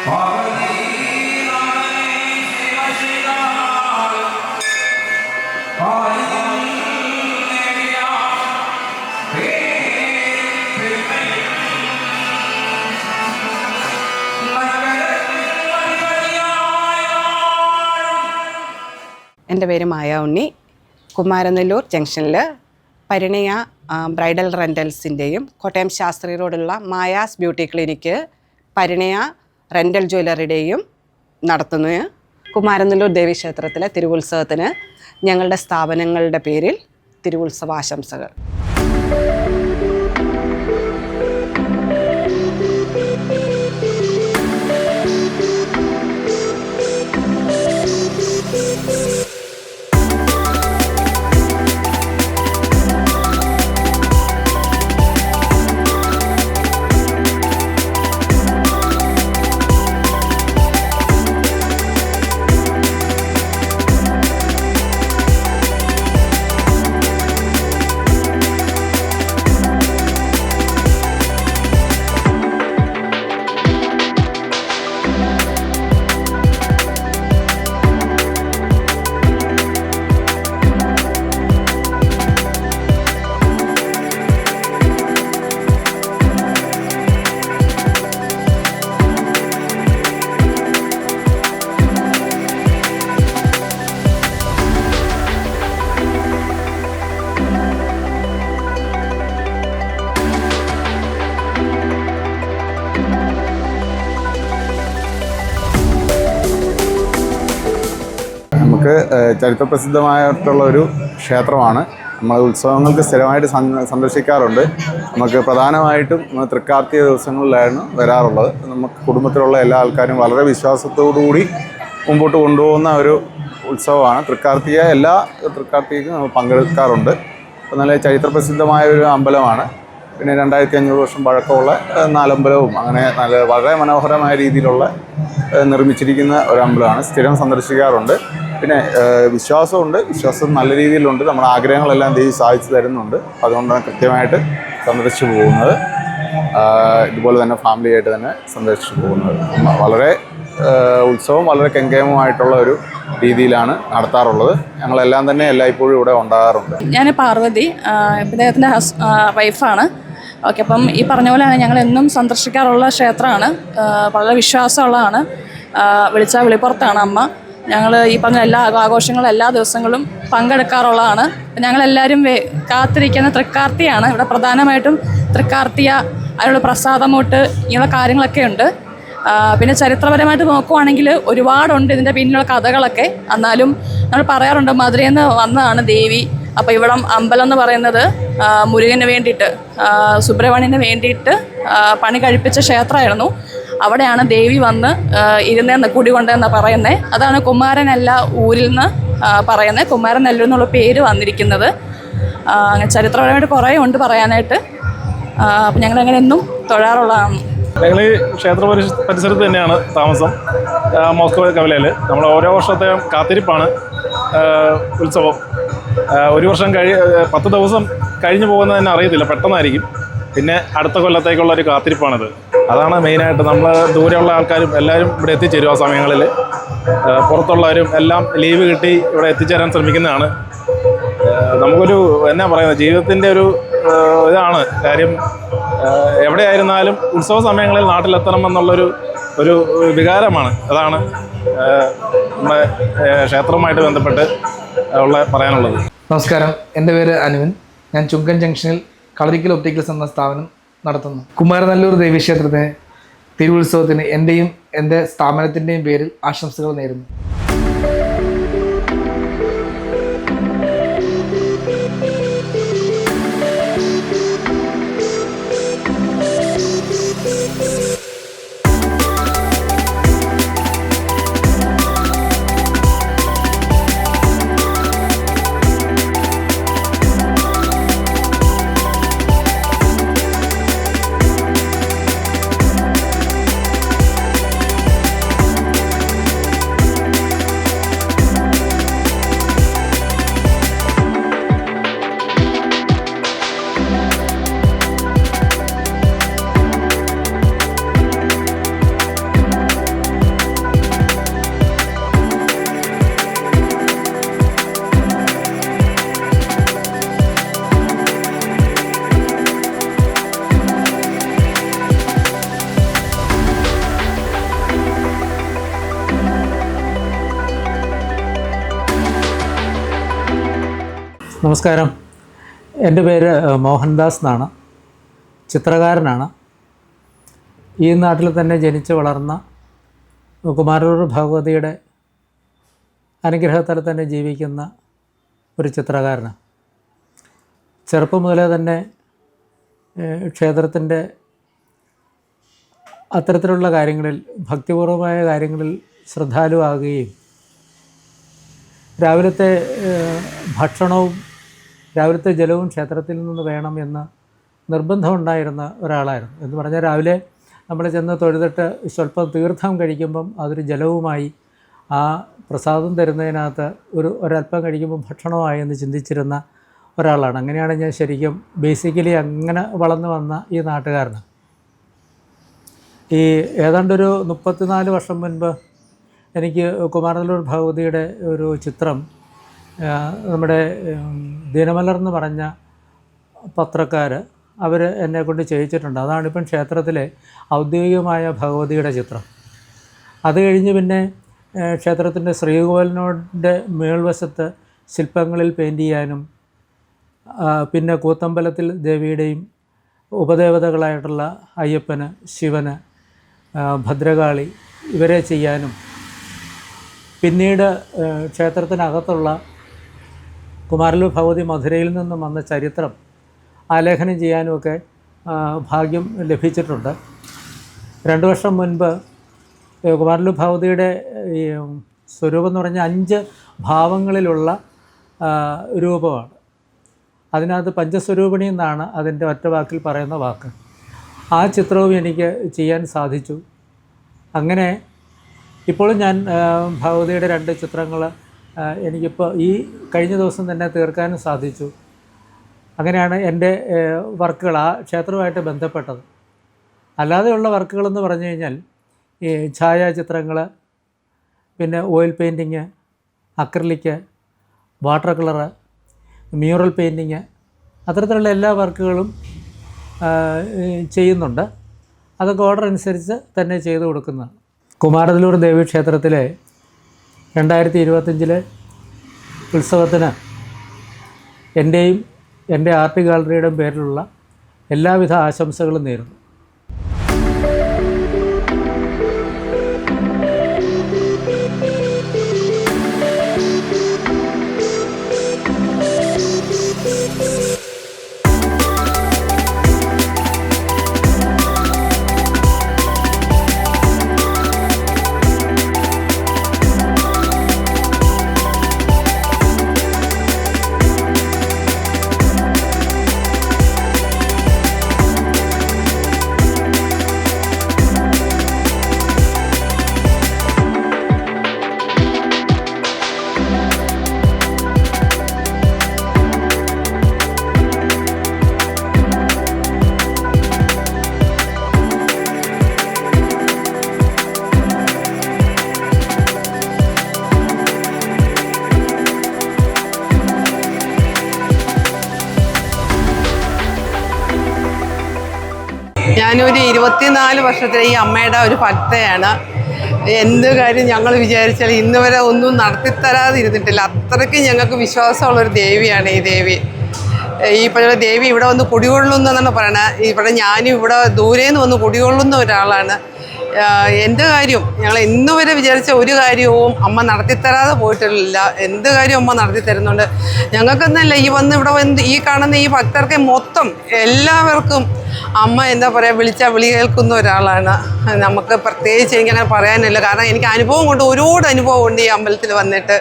എൻ്റെ പേര് മായ ഉണ്ണി. കുമാരനെല്ലൂർ ജംഗ്ഷനിൽ പരിണയ ബ്രൈഡൽ റെൻ്റൽസിൻ്റെയും കോട്ടയം ശാസ്ത്രി റോഡുള്ള Maya's beauty clinic Parinaya rental ജ്വല്ലറിയുടെയും നടത്തുന്നു. കുമാരനെല്ലൂർ ദേവീക്ഷേത്രത്തിലെ തിരുവുത്സവത്തിന് ഞങ്ങളുടെ സ്ഥാപനങ്ങളുടെ പേരിൽ തിരുവുത്സവാശംസകൾ. നമുക്ക് ചരിത്രപ്രസിദ്ധമായിട്ടുള്ള ഒരു ക്ഷേത്രമാണ്. നമ്മൾ ഉത്സവങ്ങൾക്ക് സ്ഥിരമായിട്ട് സന്ദർശിക്കാറുണ്ട്. നമുക്ക് പ്രധാനമായിട്ടും തൃക്കാർത്തിക ദിവസങ്ങളിലായിരുന്നു വരാറുള്ളത്. നമുക്ക് കുടുംബത്തിലുള്ള എല്ലാ ആൾക്കാരും വളരെ വിശ്വാസത്തോടുകൂടി മുമ്പോട്ട് കൊണ്ടുപോകുന്ന ഒരു ഉത്സവമാണ് തൃക്കാർത്തിക. എല്ലാ തൃക്കാർത്തികയ്ക്കും നമ്മൾ പങ്കെടുക്കാറുണ്ട്. അപ്പോൾ നല്ല ചരിത്രപ്രസിദ്ധമായ ഒരു അമ്പലമാണ്. പിന്നെ 2500 വർഷം പഴക്കമുള്ള നാലമ്പലവും അങ്ങനെ വളരെ മനോഹരമായ രീതിയിലുള്ള നിർമ്മിച്ചിരിക്കുന്ന ഒരു അമ്പലമാണ്. സ്ഥിരം സന്ദർശിക്കാറുണ്ട്. പിന്നെ വിശ്വാസമുണ്ട്. വിശ്വാസം നല്ല രീതിയിലുണ്ട്. നമ്മുടെ ആഗ്രഹങ്ങളെല്ലാം ദേവി സാധിച്ചു തരുന്നുണ്ട്. അതുകൊണ്ടാണ് കൃത്യമായിട്ട് സന്ദർശിച്ചു പോകുന്നത്. ഇതുപോലെ തന്നെ ഫാമിലിയായിട്ട് തന്നെ സന്ദർശിച്ചു പോകുന്നത്. വളരെ ഉത്സവം വളരെ കെങ്കേമമായിട്ടുള്ള ഒരു രീതിയിലാണ് നടത്താറുള്ളത്. ഞങ്ങളെല്ലാം തന്നെ എല്ലായ്പ്പോഴും ഇവിടെ ഉണ്ടാകാറുണ്ട്. ഞാൻ പാർവതി, ഇദ്ദേഹത്തിൻ്റെ വൈഫാണ്. ഓക്കെ, അപ്പം ഈ പറഞ്ഞ പോലെയാണ് ഞങ്ങൾ എന്നും സന്ദർശിക്കാറുള്ള ക്ഷേത്രമാണ്. വളരെ വിശ്വാസമുള്ളതാണ്. വിളിച്ചാൽ വിളിപ്പുറത്താണ് അമ്മ. ഞങ്ങൾ ഈ പറഞ്ഞ എല്ലാ ആഘോഷങ്ങളും എല്ലാ ദിവസങ്ങളും പങ്കെടുക്കാറുള്ളതാണ്. ഞങ്ങളെല്ലാവരും കാത്തിരിക്കുന്ന തൃക്കാർത്തിയാണ്. ഇവിടെ പ്രധാനമായിട്ടും തൃക്കാർത്തിയ, അതിനുള്ള പ്രസാദമൂട്ട്, ഇങ്ങനെയുള്ള കാര്യങ്ങളൊക്കെ ഉണ്ട്. പിന്നെ ചരിത്രപരമായിട്ട് നോക്കുവാണെങ്കിൽ ഒരുപാടുണ്ട് ഇതിൻ്റെ പിന്നിലുള്ള കഥകളൊക്കെ. എന്നാലും നമ്മൾ പറയാറുണ്ട് മധുരയിൽ നിന്ന് വന്നതാണ് ദേവി. അപ്പോൾ ഇവിടെ അമ്പലം എന്ന് പറയുന്നത് മുരുകന് വേണ്ടിയിട്ട്, സുബ്രഹ്മണ്യന് വേണ്ടിയിട്ട് പണി കഴിപ്പിച്ച ക്ഷേത്രമായിരുന്നു. അവിടെയാണ് ദേവി വന്ന് ഇരുന്നേന്ന് കുടികൊണ്ടെന്നാണ് പറയുന്നത്. അതാണ് കുമാരനല്ല ഊരിൽ നിന്ന് പറയുന്നത്. കുമാരനെല്ലൂർ എന്നുള്ള പേര് വന്നിരിക്കുന്നത്. ചരിത്രപരമായിട്ട് കുറേ ഉണ്ട് പറയാനായിട്ട്. അപ്പം ഞങ്ങളങ്ങനെ എന്നും തൊഴാറുള്ളതാണ്. ഞങ്ങൾ ഈ ക്ഷേത്ര പരിസരത്ത് തന്നെയാണ് താമസം, മോസ്കോ കവലയിൽ. നമ്മൾ ഓരോ വർഷത്തെയും കാത്തിരിപ്പാണ് ഉത്സവം. ഒരു വർഷം 10 ദിവസം കഴിഞ്ഞു പോകുന്നത് തന്നെ അറിയത്തില്ല, പെട്ടെന്നായിരിക്കും. പിന്നെ അടുത്ത കൊല്ലത്തേക്കുള്ള ഒരു കാത്തിരിപ്പാണിത്. അതാണ് മെയിനായിട്ട്. നമ്മൾ ദൂരെയുള്ള ആൾക്കാരും എല്ലാവരും ഇവിടെ എത്തിച്ചേരും. ആ സമയങ്ങളിൽ പുറത്തുള്ളവരും എല്ലാം ലീവ് കിട്ടി ഇവിടെ എത്തിച്ചേരാൻ ശ്രമിക്കുന്നതാണ്. നമുക്കൊരു എന്നാ പറയുന്നത്, ജീവിതത്തിൻ്റെ ഒരു ഇതാണ് കാര്യം. എവിടെയായിരുന്നാലും ഉത്സവ സമയങ്ങളിൽ നാട്ടിലെത്തണം എന്നുള്ളൊരു വികാരമാണ്. അതാണ് നമ്മുടെ ക്ഷേത്രവുമായിട്ട് ബന്ധപ്പെട്ട് പറയാനുള്ളത്. നമസ്കാരം, എൻ്റെ പേര് അനുവിൻ. ഞാൻ ചുങ്കൻ ജംഗ്ഷനിൽ കളരിക്കൽ ഒപ്റ്റിക്കൽസ് എന്ന സ്ഥാപനം നടത്തുന്നു. കുമാരനെല്ലൂർ ദേവീക്ഷേത്രത്തിന് തിരുവുത്സവത്തിന് എൻ്റെയും എൻ്റെ സ്ഥാപനത്തിൻ്റെയും പേരിൽ ആശംസകൾ നേരുന്നു. നമസ്കാരം. എൻ്റെ പേര് മോഹൻദാസ് എന്നാണ്. ചിത്രകാരനാണ്. ഈ നാട്ടിൽ തന്നെ ജനിച്ച് വളർന്ന കുമാരനല്ലൂർ ഭഗവതിയുടെ അനുഗ്രഹത്തിൽ തന്നെ ജീവിക്കുന്ന ഒരു ചിത്രകാരനാണ്. ചെറുപ്പം മുതലേ തന്നെ ക്ഷേത്രത്തിൻ്റെ അത്തരത്തിലുള്ള കാര്യങ്ങളിൽ, ഭക്തിപൂർവമായ കാര്യങ്ങളിൽ ശ്രദ്ധാലുവാകുകയും രാവിലത്തെ ഭക്ഷണവും രാവിലത്തെ ജലവും ക്ഷേത്രത്തിൽ നിന്ന് വേണം എന്ന് നിർബന്ധമുണ്ടായിരുന്ന ഒരാളായിരുന്നു. എന്ന് പറഞ്ഞാൽ രാവിലെ നമ്മൾ ചെന്ന് തൊഴുതിട്ട് സ്വല്പം തീർത്ഥം കഴിക്കുമ്പം അതൊരു ജലവുമായി, ആ പ്രസാദം തരുന്നതിനകത്ത് ഒരല്പം കഴിക്കുമ്പോൾ ഭക്ഷണമായി എന്ന് ചിന്തിച്ചിരുന്ന ഒരാളാണ്. അങ്ങനെയാണ് ഞാൻ ശരിക്കും ബേസിക്കലി അങ്ങനെ വളർന്നു വന്ന ഈ നാട്ടുകാരന്. ഈ ഏതാണ്ടൊരു 34 വർഷം മുൻപ് എനിക്ക് കുമാരനല്ലൂർ ഭഗവതിയുടെ ഒരു ചിത്രം നമ്മുടെ ദിനമലർ എന്ന് പറഞ്ഞ പത്രക്കാർ അവർ എന്നെ കൊണ്ട് ചെയ്യിച്ചിട്ടുണ്ട്. അതാണിപ്പം ക്ഷേത്രത്തിലെ ഔദ്യോഗികമായ ഭഗവതിയുടെ ചിത്രം. അത് കഴിഞ്ഞ് പിന്നെ ക്ഷേത്രത്തിൻ്റെ ശ്രീകോവിലിനോടെ മേൽവശത്ത് ശില്പങ്ങളിൽ പെയിൻറ്റ് ചെയ്യാനും പിന്നെ കൂത്തമ്പലത്തിൽ ദേവിയുടെയും ഉപദേവതകളായിട്ടുള്ള അയ്യപ്പന്, ശിവന്, ഭദ്രകാളി ഇവരെ ചെയ്യാനും പിന്നീട് ക്ഷേത്രത്തിനകത്തുള്ള കുമാരനല്ലൂർ ഭഗവതി മധുരയിൽ നിന്നും വന്ന ചരിത്രം ആലേഖനം ചെയ്യാനുമൊക്കെ ഭാഗ്യം ലഭിച്ചിട്ടുണ്ട്. 2 വർഷം മുൻപ് കുമാരനല്ലൂർ ഭഗവതിയുടെ ഈ സ്വരൂപം എന്ന് പറഞ്ഞാൽ 5 ഭാവങ്ങളിലുള്ള രൂപമാണ്. അതിനകത്ത് പഞ്ചസ്വരൂപിണി എന്നാണ് അതിൻ്റെ ഒറ്റ വാക്കിൽ പറയുന്ന വാക്ക്. ആ ചിത്രവും എനിക്ക് ചെയ്യാൻ സാധിച്ചു. അങ്ങനെ ഇപ്പോഴും ഞാൻ ഭഗവതിയുടെ 2 ചിത്രങ്ങൾ എനിക്കിപ്പോൾ ഈ കഴിഞ്ഞ ദിവസം തന്നെ തീർക്കാനും സാധിച്ചു. അങ്ങനെയാണ് എൻ്റെ വർക്കുകൾ ആ ക്ഷേത്രവുമായിട്ട് ബന്ധപ്പെട്ടത്. അല്ലാതെയുള്ള വർക്കുകളെന്ന് പറഞ്ഞു കഴിഞ്ഞാൽ ഈ ഛായാചിത്രങ്ങൾ, പിന്നെ oil painting, acrylic, water colour, mural painting, അത്തരത്തിലുള്ള എല്ലാ വർക്കുകളും ചെയ്യുന്നുണ്ട്. അതൊക്കെ ഓർഡർ അനുസരിച്ച് തന്നെ ചെയ്തു കൊടുക്കുന്നതാണ്. കുമാരനല്ലൂർ ദേവീക്ഷേത്രത്തിലെ 2025 ഉത്സവത്തിന് എൻ്റെയും എൻ്റെ ആർട്ട് ഗാലറിയുടെയും പേരിലുള്ള എല്ലാവിധ ആശംസകളും നേരുന്നു. ഞാനൊരു 24 വർഷത്തെ ഈ അമ്മയുടെ ഒരു ഭക്തയാണ്. എന്ത് കാര്യം ഞങ്ങൾ വിചാരിച്ചാൽ ഇന്ന് വരെ ഒന്നും നടത്തിത്തരാതിരുന്നിട്ടില്ല. അത്രയ്ക്ക് ഞങ്ങൾക്ക് വിശ്വാസമുള്ളൊരു ദേവിയാണ് ഈ ദേവി. ഈ പറഞ്ഞ ദേവി ഇവിടെ വന്ന് കുടികൊള്ളുന്നതെന്നാണ് പറയണത്. ഇവിടെ ഞാനും ഇവിടെ ദൂരേന്ന് വന്ന് കുടികൊള്ളുന്ന ഒരാളാണ്. എന്ത് കാര്യം ഞങ്ങൾ ഇന്ന് വരെ വിചാരിച്ച ഒരു കാര്യവും അമ്മ നടത്തിത്തരാതെ പോയിട്ടില്ല. എന്ത് കാര്യം അമ്മ നടത്തി തരുന്നുണ്ട്. ഞങ്ങൾക്കെന്നല്ല ഈ വന്ന് ഇവിടെ വന്ന് ഈ കാണുന്ന ഈ ഭക്തർക്ക് മൊത്തം എല്ലാവർക്കും അമ്മ എന്താ പറയുക, വിളിച്ചാൽ വിളി കേൾക്കുന്ന ഒരാളാണ്. നമുക്ക് പ്രത്യേകിച്ച് എനിക്കങ്ങനെ പറയാനില്ല. കാരണം എനിക്ക് അനുഭവം കൊണ്ട് ഒരുപാട് അനുഭവമുണ്ട് ഈ അമ്പലത്തിൽ വന്നിട്ട്.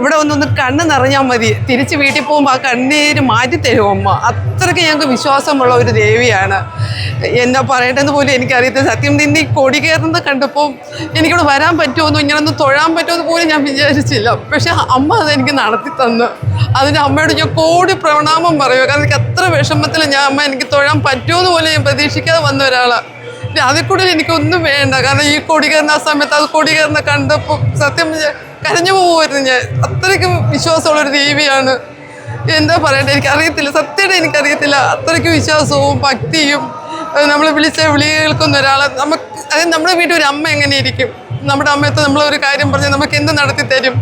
ഇവിടെ ഒന്നൊന്ന് കണ്ണ് നിറഞ്ഞാൽ മതി, തിരിച്ച് വീട്ടിൽ പോകുമ്പോൾ ആ കണ്ണീര് മാറ്റിത്തരും അമ്മ. അത്രയ്ക്ക് ഞങ്ങൾക്ക് വിശ്വാസമുള്ള ഒരു ദേവിയാണ്. എന്താ പറയേണ്ടതെന്ന് പോലും എനിക്കറിയത്തില്ല. സത്യം തന്നെ ഈ കൊടി കയറുന്നത് കണ്ടപ്പോൾ എനിക്കിവിടെ വരാൻ പറ്റുമെന്നോ ഇങ്ങനൊന്ന് തൊഴാൻ പറ്റുമെന്ന് പോലും ഞാൻ വിചാരിച്ചില്ല. പക്ഷെ അമ്മ അതെനിക്ക് നടത്തി തന്നു. അതിന് അമ്മയോട് ഞാൻ കോടി പ്രണാമം പറയുക. കാരണം എനിക്ക് അത്ര വിഷമത്തിൽ ഞാൻ അമ്മ എനിക്ക് തൊഴാൻ പറ്റുമെന്ന് പോലും ഞാൻ പ്രതീക്ഷിക്കാതെ വന്ന ഒരാളാണ്. അതിൽ കൂടുതൽ എനിക്കൊന്നും വേണ്ട. കാരണം ഈ കൊടി കയറുന്ന ആ സമയത്ത് അത് കൊടി കയറുന്ന കണ്ടപ്പോൾ സത്യം കരഞ്ഞു പോകുമായിരുന്നു ഞാൻ. അത്രയ്ക്കും വിശ്വാസമുള്ളൊരു ദേവിയാണ്. എന്താ പറയണ്ടേ എനിക്കറിയത്തില്ല, സത്യമായിട്ട് എനിക്കറിയത്തില്ല. അത്രയ്ക്ക് വിശ്വാസവും ഭക്തിയും നമ്മൾ വിളിച്ച വിളി കേൾക്കുന്ന ഒരാൾ നമുക്ക്, അതായത് നമ്മുടെ വീട്ടിൽ ഒരു അമ്മ എങ്ങനെയിരിക്കും, നമ്മുടെ അമ്മയത്ത് നമ്മളൊരു കാര്യം പറഞ്ഞാൽ നമുക്ക് എന്ത് നടത്തി തരും.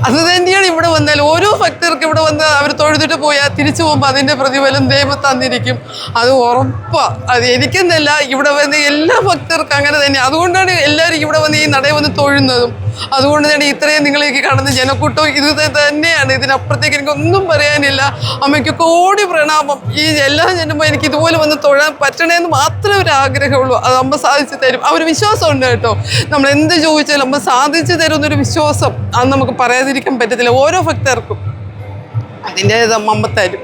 അത് തന്നെയാണ് ഇവിടെ വന്നാൽ ഓരോ ഭക്തർക്ക് ഇവിടെ വന്ന് അവർ തൊഴുതിട്ട് പോയാൽ തിരിച്ചു പോകുമ്പോൾ അതിൻ്റെ പ്രതിഫലം ദൈവം തന്നിരിക്കും. അത് ഉറപ്പാണ്. അത് എനിക്കെന്നല്ല, ഇവിടെ വന്ന് എല്ലാ ഭക്തർക്കും അങ്ങനെ തന്നെ. അതുകൊണ്ടാണ് എല്ലാവരും ഇവിടെ വന്ന് ഈ നടയിൽ വന്ന് തൊഴുന്നതും. അതുകൊണ്ട് തന്നെ ഇത്രയും നിങ്ങളേക്ക് കാണുന്ന ജനക്കൂട്ടവും ഇത് തന്നെയാണ്. ഇതിനപ്പുറത്തേക്ക് എനിക്കൊന്നും പറയാനില്ല. അമ്മയ്ക്ക് കോടി പ്രണാമം. ഈ എല്ലാ ജനവും എനിക്ക് ഇതുപോലെ വന്ന് തൊഴാൻ പറ്റണേന്ന് മാത്രമേ ഒരു ആഗ്രഹമുള്ളൂ. അത് അമ്മ സാധിച്ചു തരും. ആ ഒരു വിശ്വാസം ഉണ്ട് കേട്ടോ. നമ്മൾ എന്ത് ചോദിച്ചാലും അമ്മ സാധിച്ചു തരുന്നൊരു വിശ്വാസം അത് നമുക്ക് പറയാതിരിക്കാൻ പറ്റത്തില്ല. ഓരോ ഭക്തർക്കും അതിൻ്റെ അമ്മ തരും.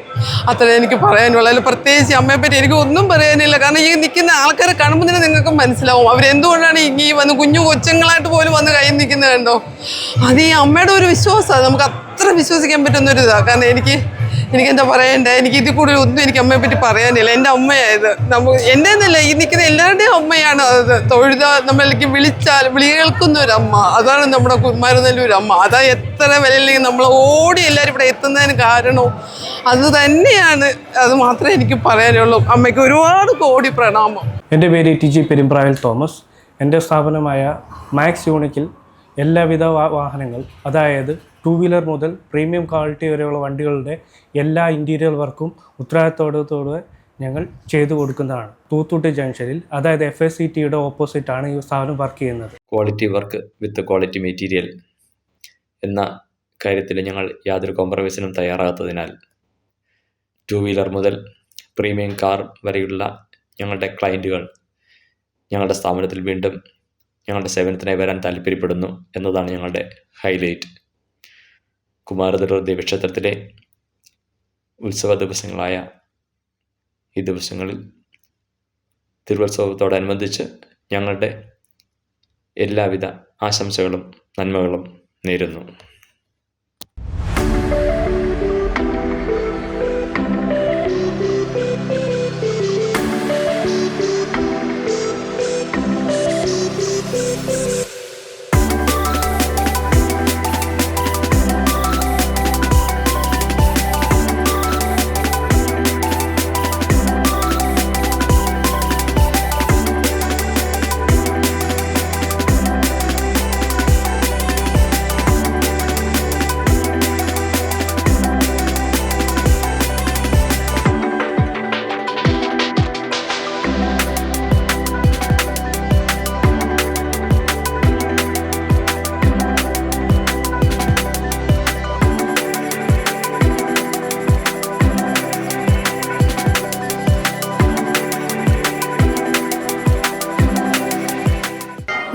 അത്ര എനിക്ക് പറയാനുള്ള. അതിൽ പ്രത്യേകിച്ച് അമ്മയെപ്പറ്റി എനിക്ക് ഒന്നും പറയാനില്ല. കാരണം ഈ നിൽക്കുന്ന ആൾക്കാരെ കാണുമ്പോൾ തന്നെ നിങ്ങൾക്ക് മനസ്സിലാവും അവരെന്തുകൊണ്ടാണ് ഈ വന്ന് കുഞ്ഞു കൊച്ചുങ്ങളായിട്ട് പോലും വന്ന് കൈ നിൽക്കുന്നത് കണ്ടോ. അത് ഈ അമ്മയുടെ ഒരു വിശ്വാസമാണ്. നമുക്ക് അത്ര വിശ്വസിക്കാൻ പറ്റുന്നൊരിതാണ്. കാരണം എനിക്ക് എന്താ പറയണ്ടേ, എനിക്ക് ഇതിൽ കൂടുതൽ ഒന്നും എനിക്ക് അമ്മയെപ്പറ്റി പറയാനില്ല. എൻ്റെ അമ്മയായത് എൻ്റെ എന്നല്ല, ഈ നിൽക്കുന്ന എല്ലാവരുടെയും അമ്മയാണ് അത്. തൊഴുത നമ്മൾക്ക് വിളിച്ചാൽ വിളി കേൾക്കുന്ന ഒരു അമ്മ, അതാണ് നമ്മുടെ കുമാരനെല്ലൂർ അമ്മ. അതാ എത്ര വിലയില്ലെങ്കിൽ നമ്മൾ ഓടി എല്ലാവരും ഇവിടെ എത്തുന്നതിന് കാരണവും അത് തന്നെയാണ്. അത് മാത്രമേ എനിക്ക് പറയാനുള്ളൂ. അമ്മയ്ക്ക് ഒരുപാട് കോടി പ്രണാമം. എൻ്റെ പേര് TG പെരുമ്പ്രാവിൽ തോമസ്. എൻ്റെ സ്ഥാപനമായ മാക്സ് യൂണിക്കിൽ എല്ലാവിധ വാഹനങ്ങൾ, അതായത് 2 വീലർ മുതൽ പ്രീമിയം ക്വാളിറ്റി വരെയുള്ള വണ്ടികളുടെ എല്ലാ ഇൻറ്റീരിയർ വർക്കും ഉത്തരവാദിത്തോടെ ഞങ്ങൾ ചെയ്തു കൊടുക്കുന്നതാണ്. തൂത്തുട്ടി ജംഗ്ഷനിൽ, അതായത് FSCTയുടെ ഓപ്പോസിറ്റാണ് ഈ സ്ഥാപനം വർക്ക് ചെയ്യുന്നത്. Quality work with quality material എന്ന കാര്യത്തിൽ ഞങ്ങൾ യാതൊരു കോംപ്രമൈസിനും തയ്യാറാകാത്തതിനാൽ 2 വീലർ മുതൽ പ്രീമിയം കാർ വരെയുള്ള ഞങ്ങളുടെ ക്ലയൻറ്റുകൾ ഞങ്ങളുടെ സ്ഥാപനത്തിൽ വീണ്ടും ഞങ്ങളുടെ സേവനത്തിനായി വരാൻ താല്പര്യപ്പെടുന്നു എന്നതാണ് ഞങ്ങളുടെ ഹൈലൈറ്റ്. കുമാരനെല്ലൂർ ദേവീക്ഷേത്രത്തിലെ ഉത്സവ ദിവസങ്ങളായ ഈ ദിവസങ്ങളിൽ തിരുവുത്സവത്തോടനുബന്ധിച്ച് ഞങ്ങളുടെ എല്ലാവിധ ആശംസകളും നന്മകളും നേരുന്നു.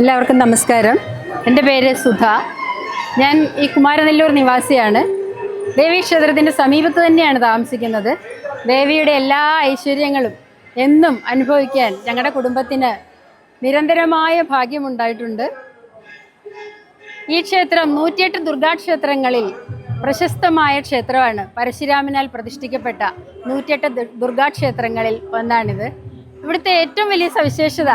എല്ലാവർക്കും നമസ്കാരം. എൻ്റെ പേര് സുധ. ഞാൻ ഈ കുമാരനെല്ലൂർ നിവാസിയാണ്. ദേവീക്ഷേത്രത്തിൻ്റെ സമീപത്ത് തന്നെയാണ് താമസിക്കുന്നത്. ദേവിയുടെ എല്ലാ ഐശ്വര്യങ്ങളും എന്നും അനുഭവിക്കാൻ ഞങ്ങളുടെ കുടുംബത്തിന് നിരന്തരമായ ഭാഗ്യമുണ്ടായിട്ടുണ്ട്. ഈ ക്ഷേത്രം 108 ദുർഗാക്ഷേത്രങ്ങളിൽ പ്രശസ്തമായ ക്ഷേത്രമാണ്. പരശുരാമനാൽ പ്രതിഷ്ഠിക്കപ്പെട്ട 108 ദുർഗാക്ഷേത്രങ്ങളിൽ ഒന്നാണിത്. ഇവിടുത്തെ ഏറ്റവും വലിയ സവിശേഷത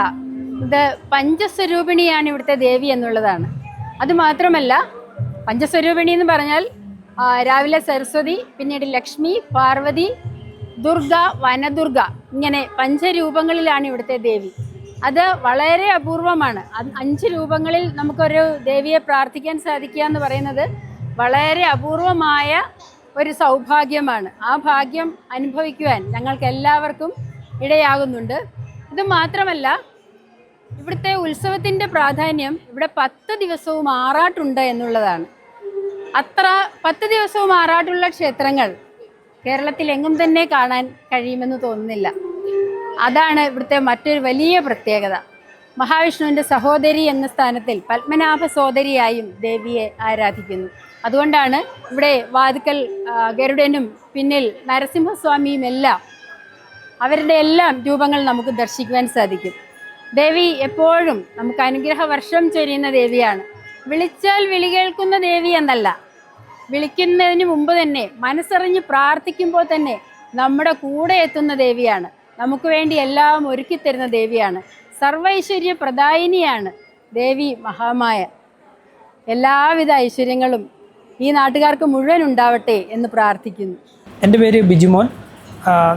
ഇത് പഞ്ചസ്വരൂപിണിയാണ് ഇവിടുത്തെ ദേവി എന്നുള്ളതാണ്. അതുമാത്രമല്ല, പഞ്ചസ്വരൂപിണി എന്ന് പറഞ്ഞാൽ രാവിലെ സരസ്വതി, പിന്നീട് ലക്ഷ്മി, പാർവതി, ദുർഗ, വനദുർഗ, ഇങ്ങനെ 5 രൂപങ്ങളിലാണ് ഇവിടുത്തെ ദേവി. അത് വളരെ അപൂർവമാണ്. 5 രൂപങ്ങളിൽ നമുക്കൊരു ദേവിയെ പ്രാർത്ഥിക്കാൻ സാധിക്കുക എന്ന് പറയുന്നത് വളരെ അപൂർവമായ ഒരു സൗഭാഗ്യമാണ്. ആ ഭാഗ്യം അനുഭവിക്കുവാൻ ഞങ്ങൾക്ക് എല്ലാവർക്കും ഇടയാകുന്നുണ്ട്. ഇത് മാത്രമല്ല, ഇവിടുത്തെ ഉത്സവത്തിൻ്റെ പ്രാധാന്യം ഇവിടെ 10 ദിവസവും ആറാട്ടുണ്ട് എന്നുള്ളതാണ്. 10 ദിവസവും ആറാട്ടുള്ള ക്ഷേത്രങ്ങൾ കേരളത്തിൽ എങ്ങും തന്നെ കാണാൻ കഴിയുമെന്ന് തോന്നുന്നില്ല. അതാണ് ഇവിടുത്തെ മറ്റൊരു വലിയ പ്രത്യേകത. മഹാവിഷ്ണുവിൻ്റെ സഹോദരി എന്ന സ്ഥാനത്തിൽ പത്മനാഭ സോദരിയായും ദേവിയെ ആരാധിക്കുന്നു. അതുകൊണ്ടാണ് ഇവിടെ വാതുക്കൽ ഗരുഡനും പിന്നിൽ നരസിംഹസ്വാമിയും എല്ലാം, അവരുടെ എല്ലാം രൂപങ്ങൾ നമുക്ക് ദർശിക്കുവാൻ സാധിക്കും. ദേവി എപ്പോഴും നമുക്ക് അനുഗ്രഹവർഷം ചൊരിയുന്ന ദേവിയാണ്. വിളിച്ചാൽ വിളി കേൾക്കുന്ന ദേവി എന്നല്ല, വിളിക്കുന്നതിന് മുമ്പ് തന്നെ മനസ്സറിഞ്ഞ് പ്രാർത്ഥിക്കുമ്പോൾ തന്നെ നമ്മുടെ കൂടെ എത്തുന്ന ദേവിയാണ്. നമുക്ക് വേണ്ടി എല്ലാം ഒരുക്കിത്തരുന്ന ദേവിയാണ്. സർവൈശ്വര്യ പ്രദായിനിയാണ് ദേവി മഹാമായ. എല്ലാവിധ ഐശ്വര്യങ്ങളും ഈ നാട്ടുകാർക്ക് മുഴുവൻ ഉണ്ടാവട്ടെ എന്ന് പ്രാർത്ഥിക്കുന്നു. എൻ്റെ പേര് ബിജുമോൻ.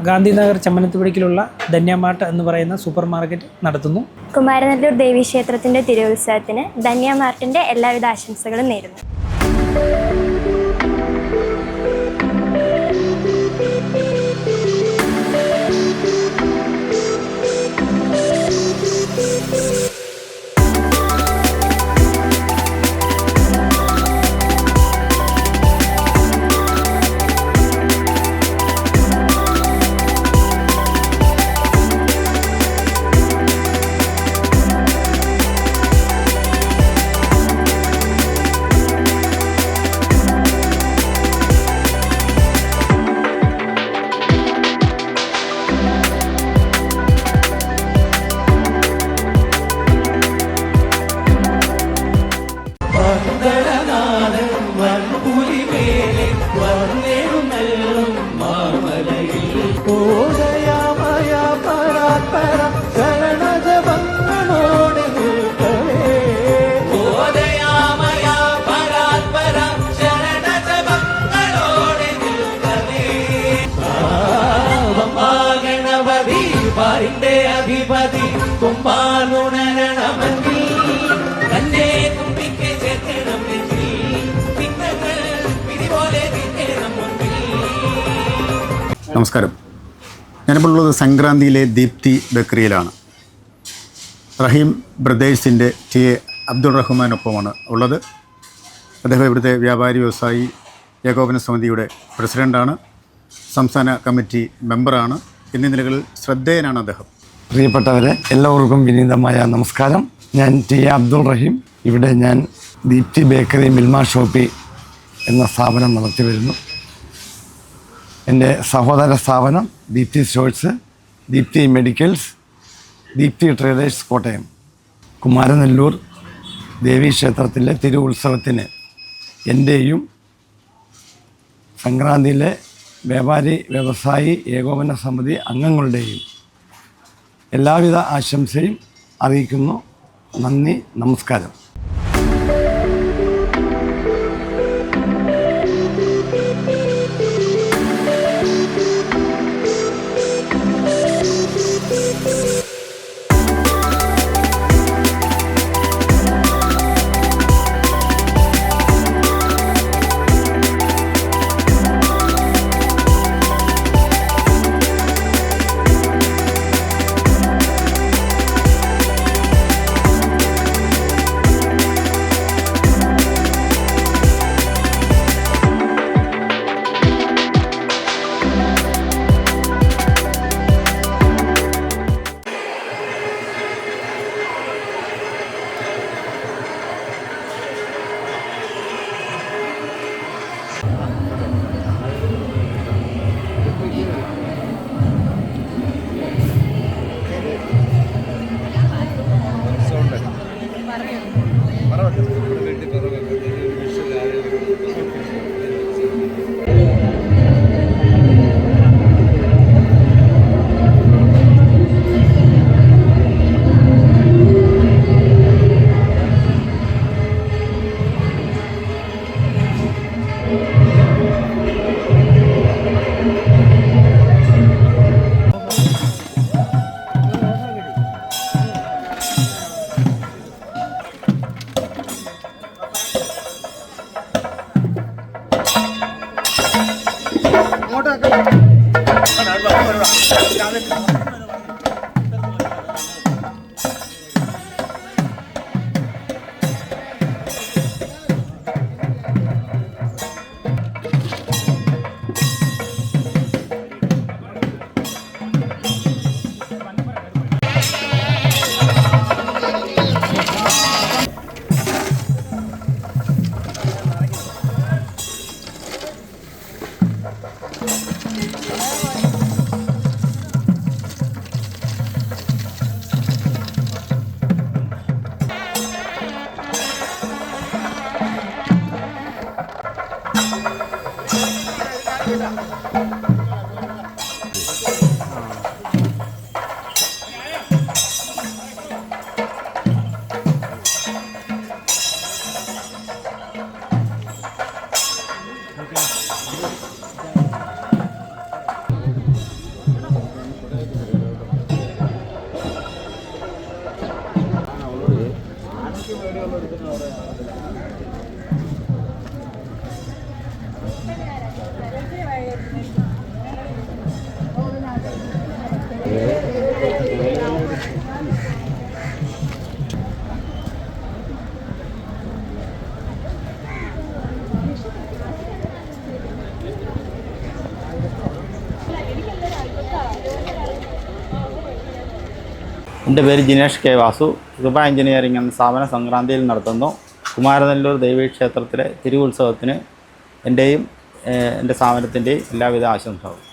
ഗാന്ധിനഗർ ചെമ്മനത്തുപടിക്കലുള്ള ധന്യമാർട്ട് എന്ന് പറയുന്ന സൂപ്പർ മാർക്കറ്റ് നടത്തുന്നു. കുമാരനെല്ലൂർ ദേവീക്ഷേത്രത്തിൻ്റെ തിരുവുത്സവത്തിന് ധന്യമാർട്ടിൻ്റെ എല്ലാവിധ ആശംസകളും നേരുന്നു. അധിപതി കുമ്പാലുണരണമന്തി തന്നെ തുമ്പിക്ക് ചേർക്കണം പോലെ നമസ്കാരം. ഞാനിപ്പോൾ ഉള്ളത് സംക്രാന്തിയിലെ ദീപ്തി ബേക്കറിയിലാണ്. റഹീം ബ്രദേഴ്സിൻ്റെ ടി.എ. അബ്ദുൾ റഹ്മാനൊപ്പമാണ് ഉള്ളത്. അദ്ദേഹം ഇവിടുത്തെ വ്യാപാരി വ്യവസായി ഏകോപന സമിതിയുടെ പ്രസിഡൻ്റാണ്, സംസ്ഥാന കമ്മിറ്റി മെമ്പറാണ്. എന്നീ നിലകളിൽ ശ്രദ്ധേയനാണ് അദ്ദേഹം. പ്രിയപ്പെട്ടവരെ, എല്ലാവർക്കും വിനീതമായ നമസ്കാരം. ഞാൻ ടി.എ. അബ്ദുൾ റഹീം. ഇവിടെ ഞാൻ ദീപ്തി ബേക്കറി മിൽമ ഷോപ്പി എന്ന സ്ഥാപനം നടത്തി വരുന്നു. എൻ്റെ സഹോദര സ്ഥാപനം Deepthi stores, Deepthi medicals, Deepthi traders Kottayam. Kumaranellur ദേവീക്ഷേത്രത്തിലെ തിരുവുത്സവത്തിന് എൻ്റെയും സംക്രാന്തിയിലെ വ്യാപാരി വ്യവസായി ഏകോപന സമിതി അംഗങ്ങളുടെയും എല്ലാവിധ ആശംസയും അറിയിക്കുന്നു. നന്ദി, നമസ്കാരം. എൻ്റെ പേര് ജിനേഷ് കെ വാസു. കൃപ എഞ്ചിനീയറിംഗ് എന്ന സ്ഥാപനം സംക്രാന്തിയിൽ നടത്തുന്നു. കുമാരനെല്ലൂർ ദേവീക്ഷേത്രത്തിലെ തിരുവുത്സവത്തിന് എൻ്റെയും എൻ്റെ സ്ഥാപനത്തിൻ്റെയും എല്ലാവിധ ആശംസകളും.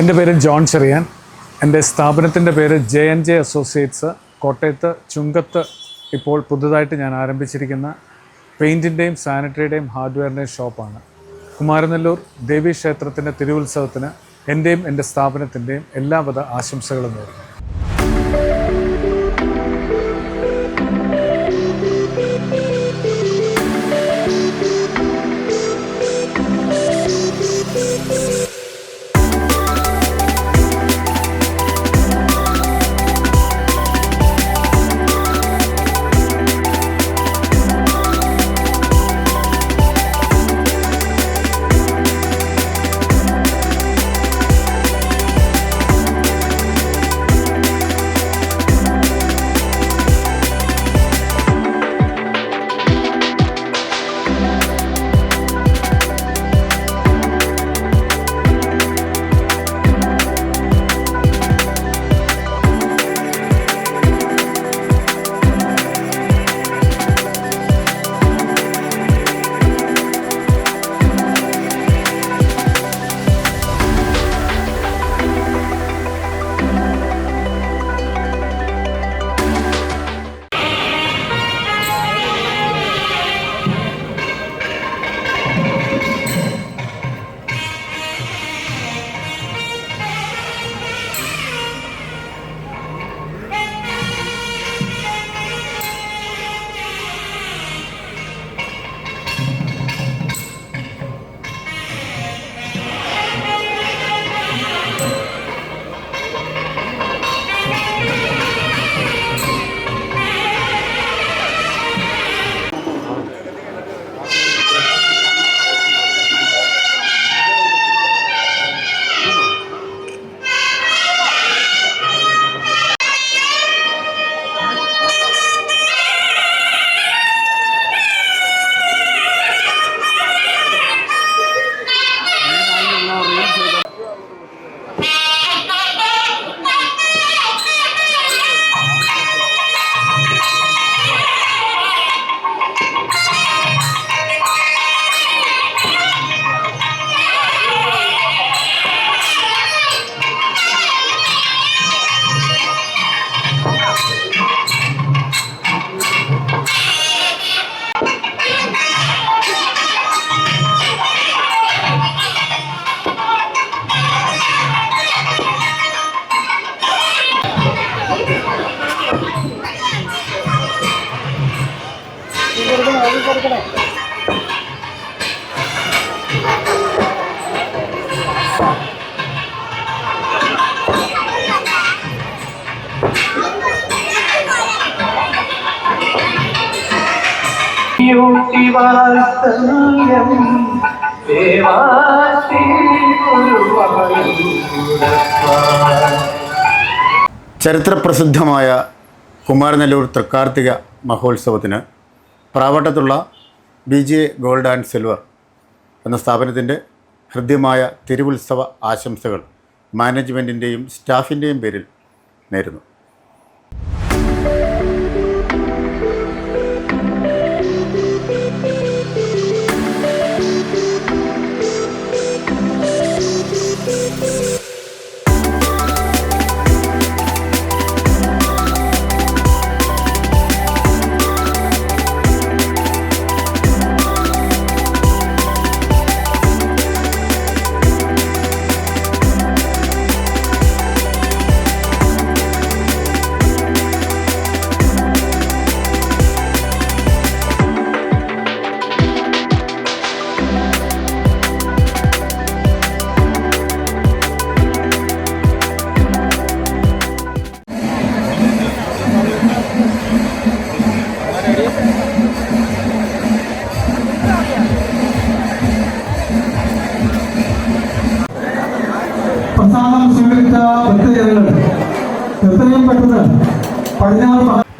എൻ്റെ പേര് ജോൺ ചെറിയാൻ. എൻ്റെ സ്ഥാപനത്തിൻ്റെ പേര് JNJ അസോസിയേറ്റ്സ്. കോട്ടയത്ത് ചുങ്കത്ത് ഇപ്പോൾ പുതുതായിട്ട് ഞാൻ ആരംഭിച്ചിരിക്കുന്ന പെയിൻറ്റിൻ്റെയും സാനിറ്ററിയുടെയും ഹാർഡ്വെയറിൻ്റെയും ഷോപ്പാണ്. കുമാരനെല്ലൂർ ദേവീക്ഷേത്രത്തിൻ്റെ തിരുവുത്സവത്തിന് എൻ്റെയും എൻ്റെ സ്ഥാപനത്തിൻ്റെയും എല്ലാവിധ ആശംസകളും നേരുന്നു. ചരിത്രപ്രസിദ്ധമായ കുമാരനെല്ലൂർ തൃക്കാർത്തിക മഹോത്സവത്തിന് പ്രാവട്ടത്തുള്ള BGA ഗോൾഡ് ആൻഡ് സിൽവർ എന്ന സ്ഥാപനത്തിൻ്റെ ഹൃദ്യമായ തിരുവുത്സവ ആശംസകൾ മാനേജ്മെൻറ്റിൻ്റെയും സ്റ്റാഫിൻ്റെയും പേരിൽ നേരുന്നു.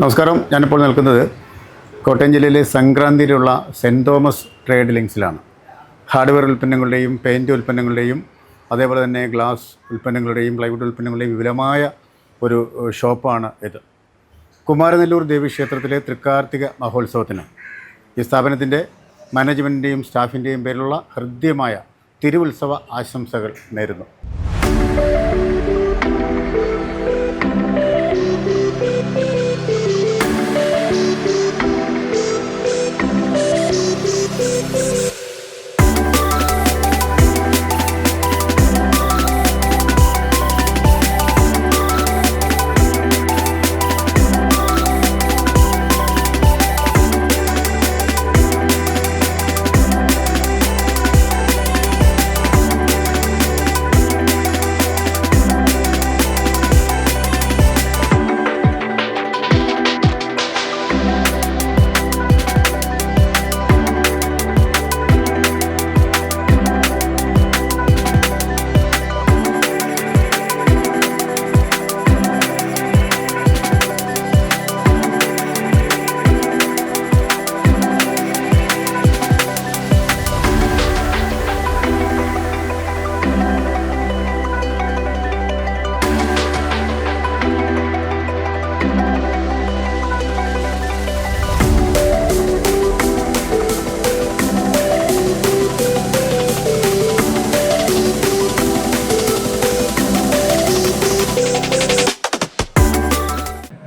നമസ്കാരം. ഞാനിപ്പോൾ നിൽക്കുന്നത് കോട്ടയം ജില്ലയിലെ സംക്രാന്തിയിലുള്ള സെൻറ് തോമസ് ട്രേഡ് ലിങ്ക്സിലാണ്. ഹാർഡ്വെയർ ഉൽപ്പന്നങ്ങളുടെയും പെയിൻറ്റ് ഉൽപ്പന്നങ്ങളുടെയും അതേപോലെ തന്നെ ഗ്ലാസ് ഉൽപ്പന്നങ്ങളുടെയും പ്ലൈവുഡ് ഉൽപ്പന്നങ്ങളുടെയും വിപുലമായ ഒരു ഷോപ്പാണ് ഇത്. കുമാരനെല്ലൂർ ദേവീക്ഷേത്രത്തിലെ തൃക്കാർത്തിക മഹോത്സവത്തിന് ഈ സ്ഥാപനത്തിൻ്റെ മാനേജ്മെൻറ്റിൻ്റെയും സ്റ്റാഫിൻ്റെയും പേരിലുള്ള ഹൃദ്യമായ തിരുവുത്സവ ആശംസകൾ നേരുന്നു.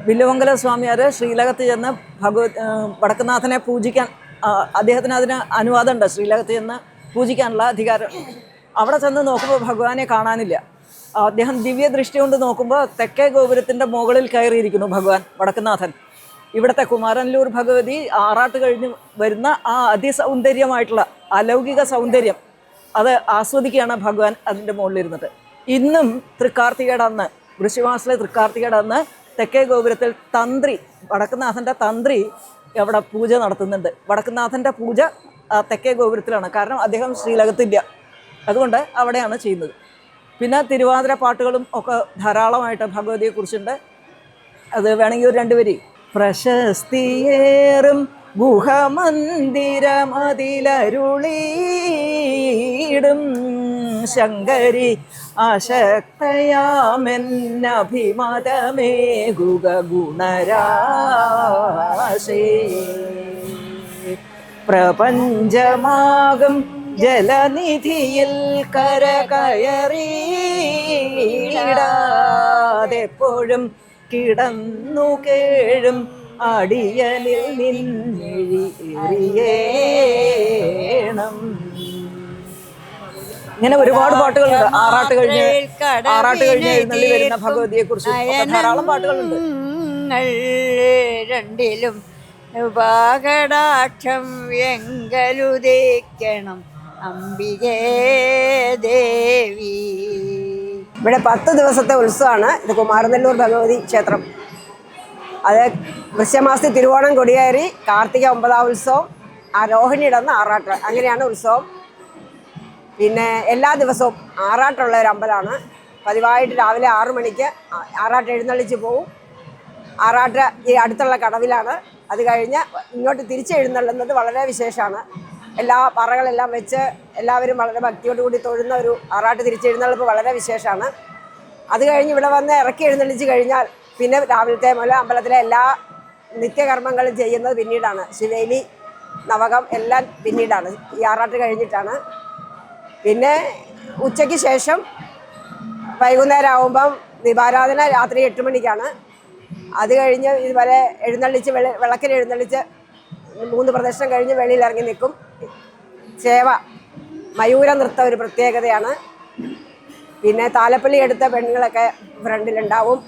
വില്ലുമംഗല സ്വാമിയാർ ശ്രീലകത്ത് ചെന്ന് വടക്കുന്നാഥനെ പൂജിക്കാൻ അദ്ദേഹത്തിന് അതിന് അനുവാദമുണ്ട്. ശ്രീലകത്ത് ചെന്ന് പൂജിക്കാനുള്ള അധികാരം. അവിടെ ചെന്ന് നോക്കുമ്പോൾ ഭഗവാനെ കാണാനില്ല. അദ്ദേഹം ദിവ്യ ദൃഷ്ടി കൊണ്ട് നോക്കുമ്പോൾ തെക്കേ ഗോപുരത്തിൻ്റെ മുകളിൽ കയറിയിരിക്കുന്നു ഭഗവാൻ വടക്കുന്നാഥൻ. ഇവിടുത്തെ കുമാരനെല്ലൂർ ഭഗവതി ആറാട്ട് കഴിഞ്ഞ് വരുന്ന ആ അതിസൗന്ദര്യമായിട്ടുള്ള അലൗകിക സൗന്ദര്യം അത് ആസ്വദിക്കുകയാണ് ഭഗവാൻ അതിൻ്റെ മുകളിലിരുന്നിട്ട്. ഇന്നും തൃക്കാർത്തികയുടെ അന്ന്, വൃശ്ചികമാസത്തിലെ തൃക്കാർത്തികയുടെ അന്ന് തെക്കേ ഗോപുരത്തിൽ തന്ത്രി, വടക്കുന്നാഥൻ്റെ തന്ത്രി അവിടെ പൂജ നടത്തുന്നുണ്ട്. വടക്കുന്നാഥൻ്റെ പൂജ തെക്കേ ഗോപുരത്തിലാണ്. കാരണം അദ്ദേഹം ശ്രീലകത്തില്ല, അതുകൊണ്ട് അവിടെയാണ് ചെയ്യുന്നത്. പിന്നെ തിരുവാതിര പാട്ടുകളും ഒക്കെ ധാരാളമായിട്ട് ഭഗവതിയെക്കുറിച്ചുണ്ട്. അത് വേണമെങ്കിൽ ഒരു 2 വരി. പ്രശസ്തിയേറും ഗുഹമന്ദിരമതിലരുളീടും ശങ്കരി ആശക്തയാമെന്നഭിമതമേകുക ഗുണരാശേ. പ്രപഞ്ചമാകും ജലനിധിയിൽ കരകയറിയിടാതെപ്പോഴും കിടന്നു കേഴും അടിയനിൽ നിന്നെറിയേണം. ഇങ്ങനെ ഒരുപാട് പാട്ടുകളുണ്ട്. ആറാട്ട് കഴിഞ്ഞ് എഴുന്നള്ളി വരുന്ന ഭഗവതിയെ കുറിച്ച് ധാരാളം പാട്ടുകളുണ്ട്. രണ്ടിലും വാകടാക്ഷം എങ്കലുദിക്കണം അംബികേ ദേവി. ഇവിടെ 10 ദിവസത്തെ ഉത്സവമാണ്. ഇത് കുമാരനെല്ലൂർ ഭഗവതി ക്ഷേത്രം. അത് വൃശ്യമാസത്തിൽ തിരുവോണം കൊടിയേറി കാർത്തിക 9ാം ഉത്സവം, രോഹിണിയിടന്ന് ആറാട്ട്, അങ്ങനെയാണ് ഉത്സവം. പിന്നെ എല്ലാ ദിവസവും ആറാട്ടുള്ള ഒരു അമ്പലമാണ്. പതിവായിട്ട് രാവിലെ 6 മണിക്ക് ആറാട്ട് എഴുന്നള്ളിച്ച് പോവും. ആറാട്ട് ഈ അടുത്തുള്ള കടവിലാണ്. അത് കഴിഞ്ഞ് ഇങ്ങോട്ട് തിരിച്ചെഴുന്നള്ളുന്നത് വളരെ വിശേഷമാണ്. എല്ലാ പറകളെല്ലാം വെച്ച് എല്ലാവരും വളരെ ഭക്തിയോടുകൂടി തൊഴുന്ന ഒരു ആറാട്ട് തിരിച്ചെഴുന്നള്ളിപ്പ് വളരെ വിശേഷമാണ്. അത് കഴിഞ്ഞ് ഇവിടെ വന്ന് ഇറക്കി എഴുന്നള്ളിച്ച് കഴിഞ്ഞാൽ പിന്നെ രാവിലത്തെ മുതൽ അമ്പലത്തിലെ എല്ലാ നിത്യകർമ്മങ്ങളും ചെയ്യുന്നത് പിന്നീടാണ്. ശിവേലി, നവകം എല്ലാം പിന്നീടാണ്, ഈ ആറാട്ട് കഴിഞ്ഞിട്ടാണ്. പിന്നെ ഉച്ചയ്ക്ക് ശേഷം വൈകുന്നേരം ആകുമ്പം ദീപാരാധന രാത്രി 8 മണിക്കാണ്. അത് കഴിഞ്ഞ് ഇതുവരെ എഴുന്നള്ളിച്ച് വിളക്കിൽ എഴുന്നള്ളിച്ച് 3 പ്രദക്ഷിണം കഴിഞ്ഞ് വെളിയിൽ ഇറങ്ങി നിൽക്കും. സേവ, മയൂര നൃത്തം ഒരു പ്രത്യേകതയാണ്. പിന്നെ താലപ്പള്ളി എടുത്ത പെണ്ണുങ്ങളൊക്കെ ഫ്രണ്ടിലുണ്ടാവും.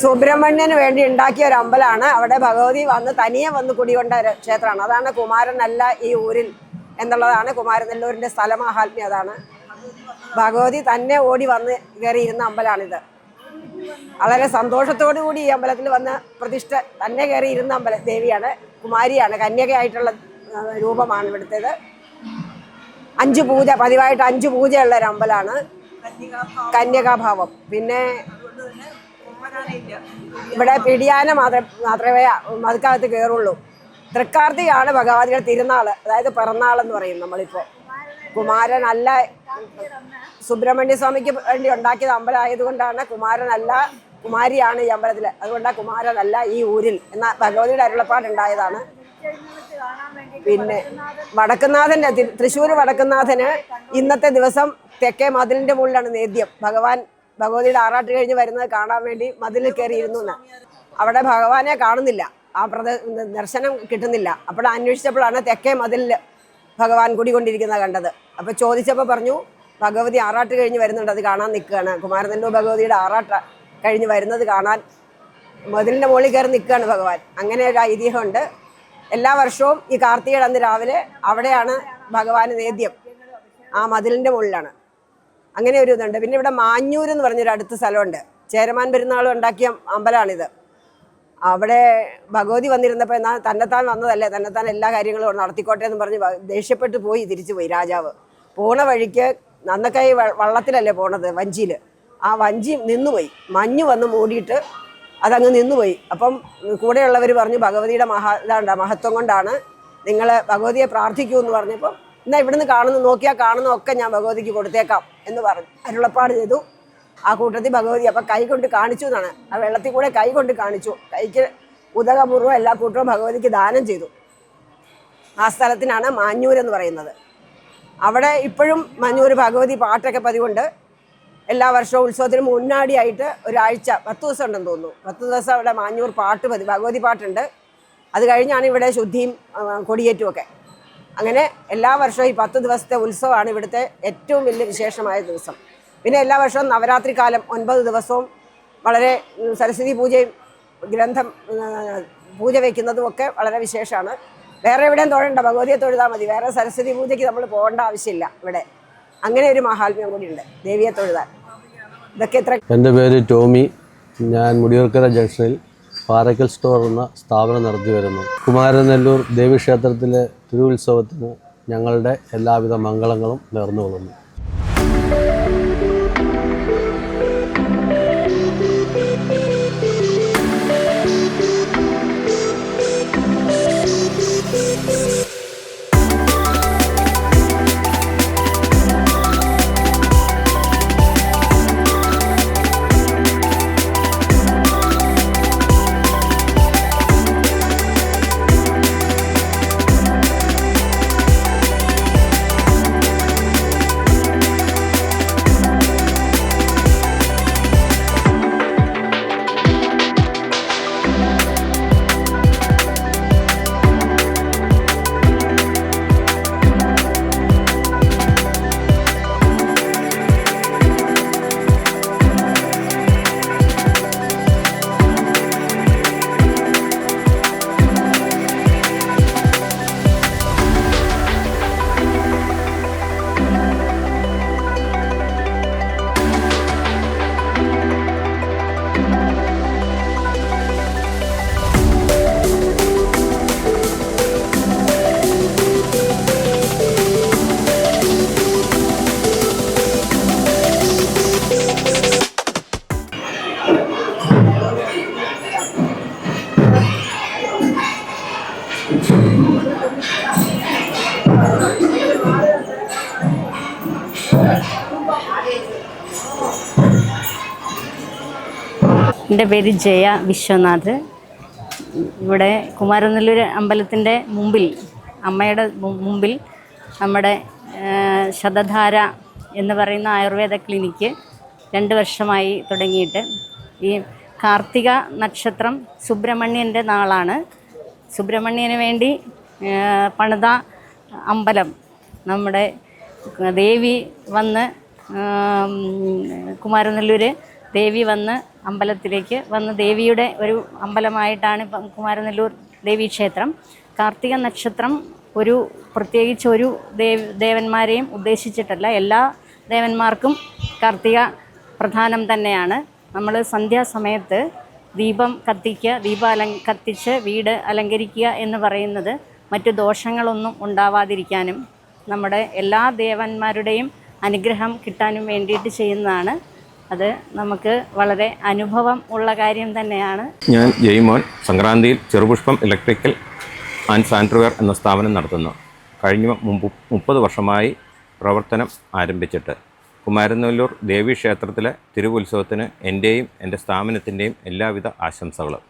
സുബ്രഹ്മണ്യന് വേണ്ടി ഉണ്ടാക്കിയ ഒരു അമ്പലമാണ്. അവിടെ ഭഗവതി തനിയെ വന്ന് കുടികൊണ്ട ഒരു ക്ഷേത്രമാണ്. അതാണ് കുമാരനല്ല ഈ ഊരിൽ എന്നുള്ളതാണ് കുമാരനെല്ലൂരിൻ്റെ സ്ഥലമാഹാത്മ്യം. അതാണ് ഭഗവതി തന്നെ ഓടി വന്ന് കയറിയിരുന്ന അമ്പലമാണിത്. വളരെ സന്തോഷത്തോടു കൂടി ഈ അമ്പലത്തിൽ വന്ന് പ്രതിഷ്ഠ തന്നെ കയറിയിരുന്ന ദേവിയാണ്, കുമാരിയാണ്, കന്യകയായിട്ടുള്ള രൂപമാണ് ഇവിടുത്തേത്. 5 പൂജ, പതിവായിട്ട് 5 പൂജയുള്ള ഒരു അമ്പലമാണ്, കന്യകാഭാവം. പിന്നെ ഇവിടെ പിടിയാന മാത്രമേ മതുക്കകത്ത് കയറുള്ളൂ. തൃക്കാർത്തികയാണ് ഭഗവതിയുടെ തിരുനാൾ, അതായത് പിറന്നാളെന്ന് പറയും നമ്മളിപ്പോൾ. കുമാരനല്ല, സുബ്രഹ്മണ്യ സ്വാമിക്ക് വേണ്ടി ഉണ്ടാക്കിയത് അമ്പലമായതുകൊണ്ടാണ് കുമാരനല്ല, കുമാരിയാണ് ഈ അമ്പലത്തിൽ. അതുകൊണ്ടാണ് കുമാരനല്ല ഈ ഊരിൽ എന്ന ഭഗവതിയുടെ അരുളപ്പാടുണ്ടായതാണ്. പിന്നെ വടക്കുന്നാഥൻ്റെ, തൃശ്ശൂർ വടക്കുന്നാഥന് ഇന്നത്തെ ദിവസം തെക്കേ മതിലിൻ്റെ മുകളിലാണ് നേദ്യം. ഭഗവതിയുടെ ആറാട്ട് കഴിഞ്ഞ് വരുന്നത് കാണാൻ വേണ്ടി മതിലിൽ കയറിയിരുന്നു എന്ന്. അവിടെ ഭഗവാനെ കാണുന്നില്ല, ആ ദർശനം കിട്ടുന്നില്ല. അപ്പോൾ അന്വേഷിച്ചപ്പോഴാണ് തെക്കേ മതിലിൽ ഭഗവാൻ കുടികൊണ്ടിരിക്കുന്നത് കണ്ടത്. അപ്പോൾ ചോദിച്ചപ്പോൾ പറഞ്ഞു ഭഗവതി ആറാട്ട് കഴിഞ്ഞ് വരുന്നുണ്ട്, അത് കാണാൻ നിൽക്കുകയാണ്. കുമാരനെല്ലൂർ ഭഗവതിയുടെ ആറാട്ട് കഴിഞ്ഞ് വരുന്നത് കാണാൻ മതിലിൻ്റെ മുകളിൽ കയറി നിൽക്കുകയാണ് ഭഗവാൻ. അങ്ങനെ ഒരു ഐതിഹ്യമുണ്ട്. എല്ലാ വർഷവും ഈ കാർത്തികയുടെ അന്ന് രാവിലെ അവിടെയാണ് ഭഗവാന് നേദ്യം, ആ മതിലിൻ്റെ മുകളിലാണ്. അങ്ങനെ ഒരു ഇതുണ്ട്. പിന്നെ ഇവിടെ മാഞ്ഞൂർ എന്ന് പറഞ്ഞൊരു അടുത്ത സ്ഥലമുണ്ട്. ചേരമാൻ പെരുന്നാളും ഉണ്ടാക്കിയ അമ്പലമാണിത്. അവിടെ ഭഗവതി വന്നിരുന്നപ്പോൾ എന്നാൽ തന്നെത്താൻ വന്നതല്ലേ, തന്നെത്താൻ എല്ലാ കാര്യങ്ങളും നടത്തിക്കോട്ടെ എന്ന് പറഞ്ഞ് ദേഷ്യപ്പെട്ട് തിരിച്ചു പോയി രാജാവ്. പോണ വഴിക്ക് അന്നൊക്കെ വള്ളത്തിലല്ലേ പോണത്, വഞ്ചിയിൽ. ആ വഞ്ചി നിന്നുപോയി, മഞ്ഞ് വന്ന് മൂടിയിട്ട് അതങ്ങ് നിന്നുപോയി. അപ്പം കൂടെയുള്ളവർ പറഞ്ഞു ഭഗവതിയുടെ മഹത്വം കൊണ്ടാണ് നിങ്ങൾ ഭഗവതിയെ പ്രാർത്ഥിക്കൂ എന്ന് പറഞ്ഞപ്പം എന്നാൽ ഇവിടുന്ന് നോക്കിയാൽ കാണുന്നതൊക്കെ ഞാൻ ഭഗവതിക്ക് കൊടുത്തേക്കാം എന്ന് പറഞ്ഞു അരുളപ്പാട് ചെയ്തു. ആ കൂട്ടത്തിൽ ഭഗവതി അപ്പം കൈ കൊണ്ട് കാണിച്ചു എന്നാണ്, ആ വെള്ളത്തിൽ കൂടെ കൈ കൊണ്ട് കാണിച്ചു. കൈക്ക് ഉദകപൂർവ്വം എല്ലാ കൂട്ടവും ഭഗവതിക്ക് ദാനം ചെയ്തു. ആ സ്ഥലത്തിനാണ് മാഞ്ഞൂർ എന്ന് പറയുന്നത്. അവിടെ ഇപ്പോഴും മാഞ്ഞൂർ ഭഗവതി പാട്ടൊക്കെ പതിവുണ്ട്. എല്ലാ വർഷവും ഉത്സവത്തിന് മുന്നാടിയായിട്ട് ഒരാഴ്ച 10 ദിവസം ഉണ്ടെന്ന് തോന്നുന്നു. 10 ദിവസം അവിടെ മാഞ്ഞൂർ പാട്ട് ഭഗവതി പാട്ടുണ്ട്. അത് കഴിഞ്ഞാണ് ഇവിടെ ശുദ്ധിയും കൊടിയേറ്റുമൊക്കെ. അങ്ങനെ എല്ലാ വർഷവും ഈ 10 ദിവസത്തെ ഉത്സവമാണ് ഇവിടുത്തെ ഏറ്റവും വലിയ വിശേഷമായ ദിവസം. പിന്നെ എല്ലാ വർഷവും നവരാത്രി കാലം 9 ദിവസവും വളരെ സരസ്വതി പൂജയും ഗ്രന്ഥം പൂജ വയ്ക്കുന്നതും ഒക്കെ വളരെ വിശേഷമാണ്. വേറെ എവിടെയും തൊഴണ്ട, ഭഗവതിയെ തൊഴുതാൽ മതി. വേറെ സരസ്വതി പൂജയ്ക്ക് നമ്മൾ പോകേണ്ട ആവശ്യമില്ല ഇവിടെ. അങ്ങനെ ഒരു മഹാത്മ്യം കൂടിയുണ്ട് ദേവിയെ തൊഴുതാൻ. ഇതൊക്കെ എത്ര. എൻ്റെ പേര് ടോമി. ഞാൻ മുടിയൂർക്കര ജംഗ്ഷനിൽ പാറയ്ക്കൽ സ്റ്റോർ എന്ന സ്ഥാപനം നടത്തി വരുന്നു. കുമാരനെല്ലൂർ ദേവീക്ഷേത്രത്തിലെ തിരുവുത്സവത്തിന് ഞങ്ങളുടെ എല്ലാവിധ മംഗളങ്ങളും നേർന്നുകൊള്ളുന്നു. എൻ്റെ പേര് ജയ വിശ്വനാഥ്. ഇവിടെ കുമാരനെല്ലൂർ അമ്പലത്തിൻ്റെ മുമ്പിൽ, അമ്മയുടെ മുമ്പിൽ നമ്മുടെ ശതധാര എന്ന് പറയുന്ന ആയുർവേദ ക്ലിനിക്ക് 2 വർഷമായി തുടങ്ങിയിട്ട്. ഈ കാർത്തിക നക്ഷത്രം സുബ്രഹ്മണ്യൻ്റെ നാളാണ്. സുബ്രഹ്മണ്യന് വേണ്ടി പണിത അമ്പലം. നമ്മുടെ ദേവി വന്ന് കുമാരനെല്ലൂർ ദേവി വന്ന് അമ്പലത്തിലേക്ക് വന്ന് ദേവിയുടെ ഒരു അമ്പലമായിട്ടാണ് കുമാരനെല്ലൂർ ദേവീക്ഷേത്രം. കാർത്തിക നക്ഷത്രം ഒരു പ്രത്യേകിച്ച് ഒരു ദേവന്മാരെയും ഉദ്ദേശിച്ചിട്ടല്ല, എല്ലാ ദേവന്മാർക്കും കാർത്തിക പ്രധാനം തന്നെയാണ്. നമ്മൾ സന്ധ്യാസമയത്ത് ദീപം കത്തിക്കുക, കത്തിച്ച് വീട് അലങ്കരിക്കുക എന്ന് പറയുന്നത് മറ്റു ദോഷങ്ങളൊന്നും ഉണ്ടാവാതിരിക്കാനും നമ്മുടെ എല്ലാ ദേവന്മാരുടെയും അനുഗ്രഹം കിട്ടാനും വേണ്ടിയിട്ട് ചെയ്യുന്നതാണ്. അത് നമുക്ക് വളരെ അനുഭവം ഉള്ള കാര്യം തന്നെയാണ്. ഞാൻ ജയ്മോൻ, സംക്രാന്തിയിൽ ചെറുപുഷ്പം ഇലക്ട്രിക്കൽ ആൻഡ് സാനിറ്ററിവെയർ എന്ന സ്ഥാപനം നടത്തുന്നു. കഴിഞ്ഞ 30 വർഷമായി പ്രവർത്തനം ആരംഭിച്ചിട്ട്. കുമാരനെല്ലൂർ ദേവീക്ഷേത്രത്തിലെ തിരുവുത്സവത്തിന് എൻ്റെയും എൻ്റെ സ്ഥാപനത്തിൻ്റെയും എല്ലാവിധ ആശംസകളും.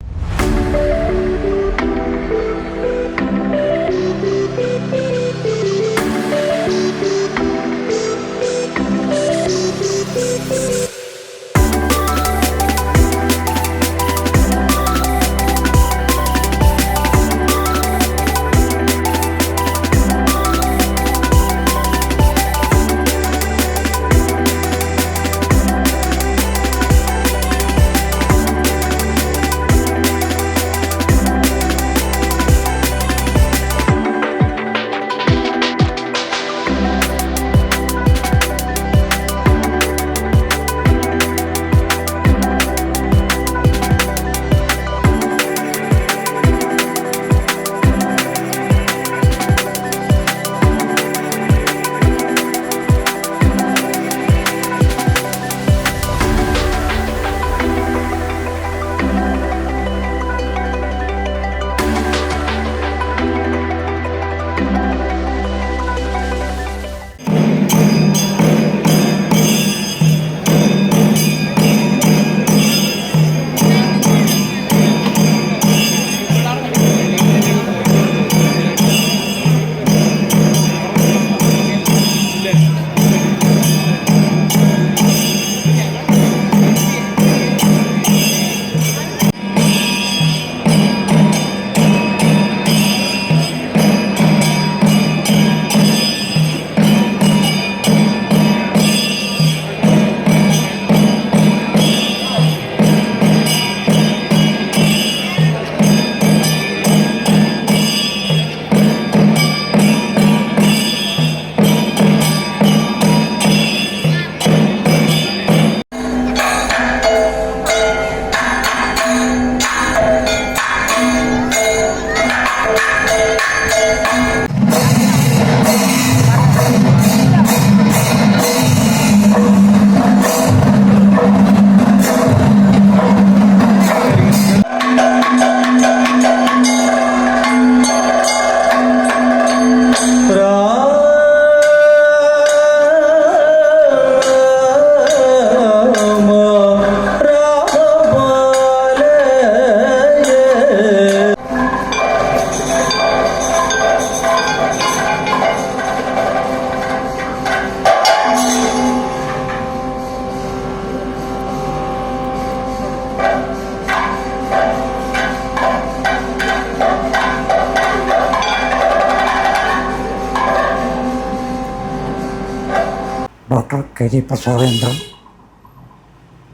Doctor K G Prasadendran,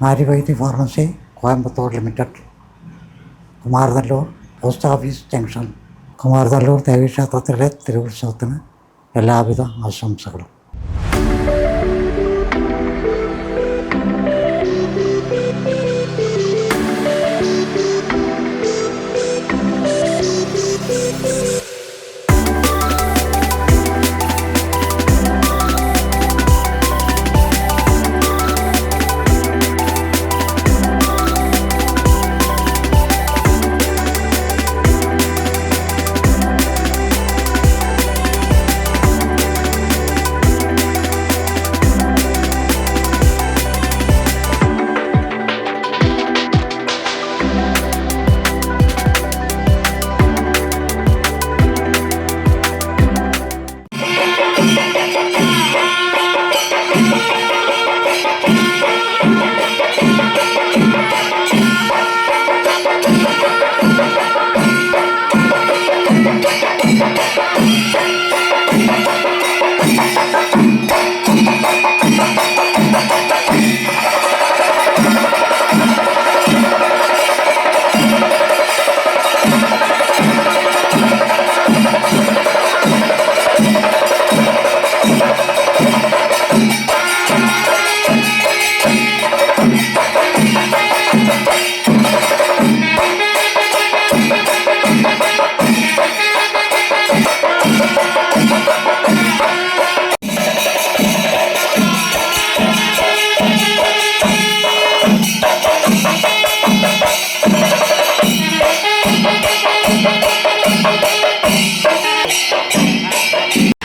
Aryavaidya pharmacy, Coimbatore limited, Kumaranellur post office junction. Kumaranellur ദേവീക്ഷേത്രത്തിലെ തിരുവുത്സവത്തിന് എല്ലാവിധ ആശംസകളും.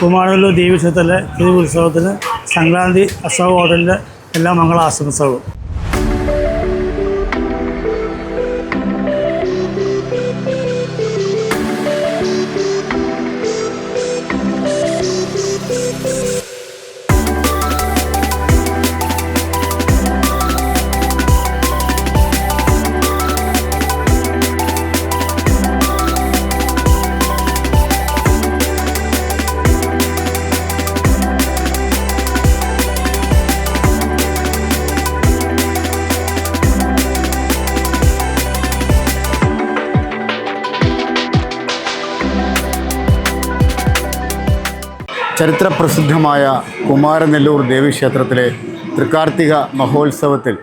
കുമാരനെല്ലൂർ ദേവീക്ഷേത്രത്തിലെ തിരുവുത്സവത്തിന് സംക്രാന്തി അശോക ഹോട്ടലിൻ്റെ എല്ലാ മംഗളാശംസകളും. ചരിത്രപ്രസിദ്ധമായ കുമാരനെല്ലൂർ ദേവീക്ഷേത്രത്തിലെ തൃക്കാർത്തിക മഹോത്സവത്തിൽ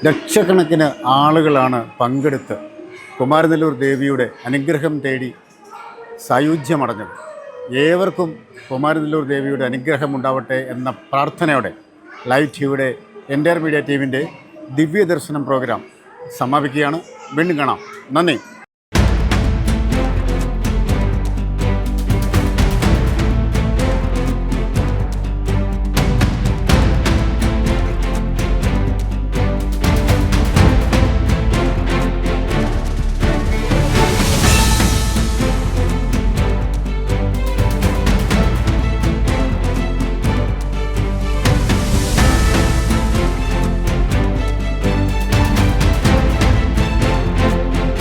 ലക്ഷക്കണക്കിന് ആളുകളാണ് പങ്കെടുത്ത് കുമാരനെല്ലൂർ ദേവിയുടെ അനുഗ്രഹം തേടി സായുജ്യമടഞ്ഞത്. ഏവർക്കും കുമാരനെല്ലൂർ ദേവിയുടെ അനുഗ്രഹം ഉണ്ടാവട്ടെ എന്ന പ്രാർത്ഥനയോടെ ലൈവ് ടിവിയുടെ എൻ്റയർ മീഡിയ ടീമിൻ്റെ ദിവ്യദർശനം പ്രോഗ്രാം സമാപിക്കുകയാണ്. വീണ്ടും കാണാം. നന്ദി.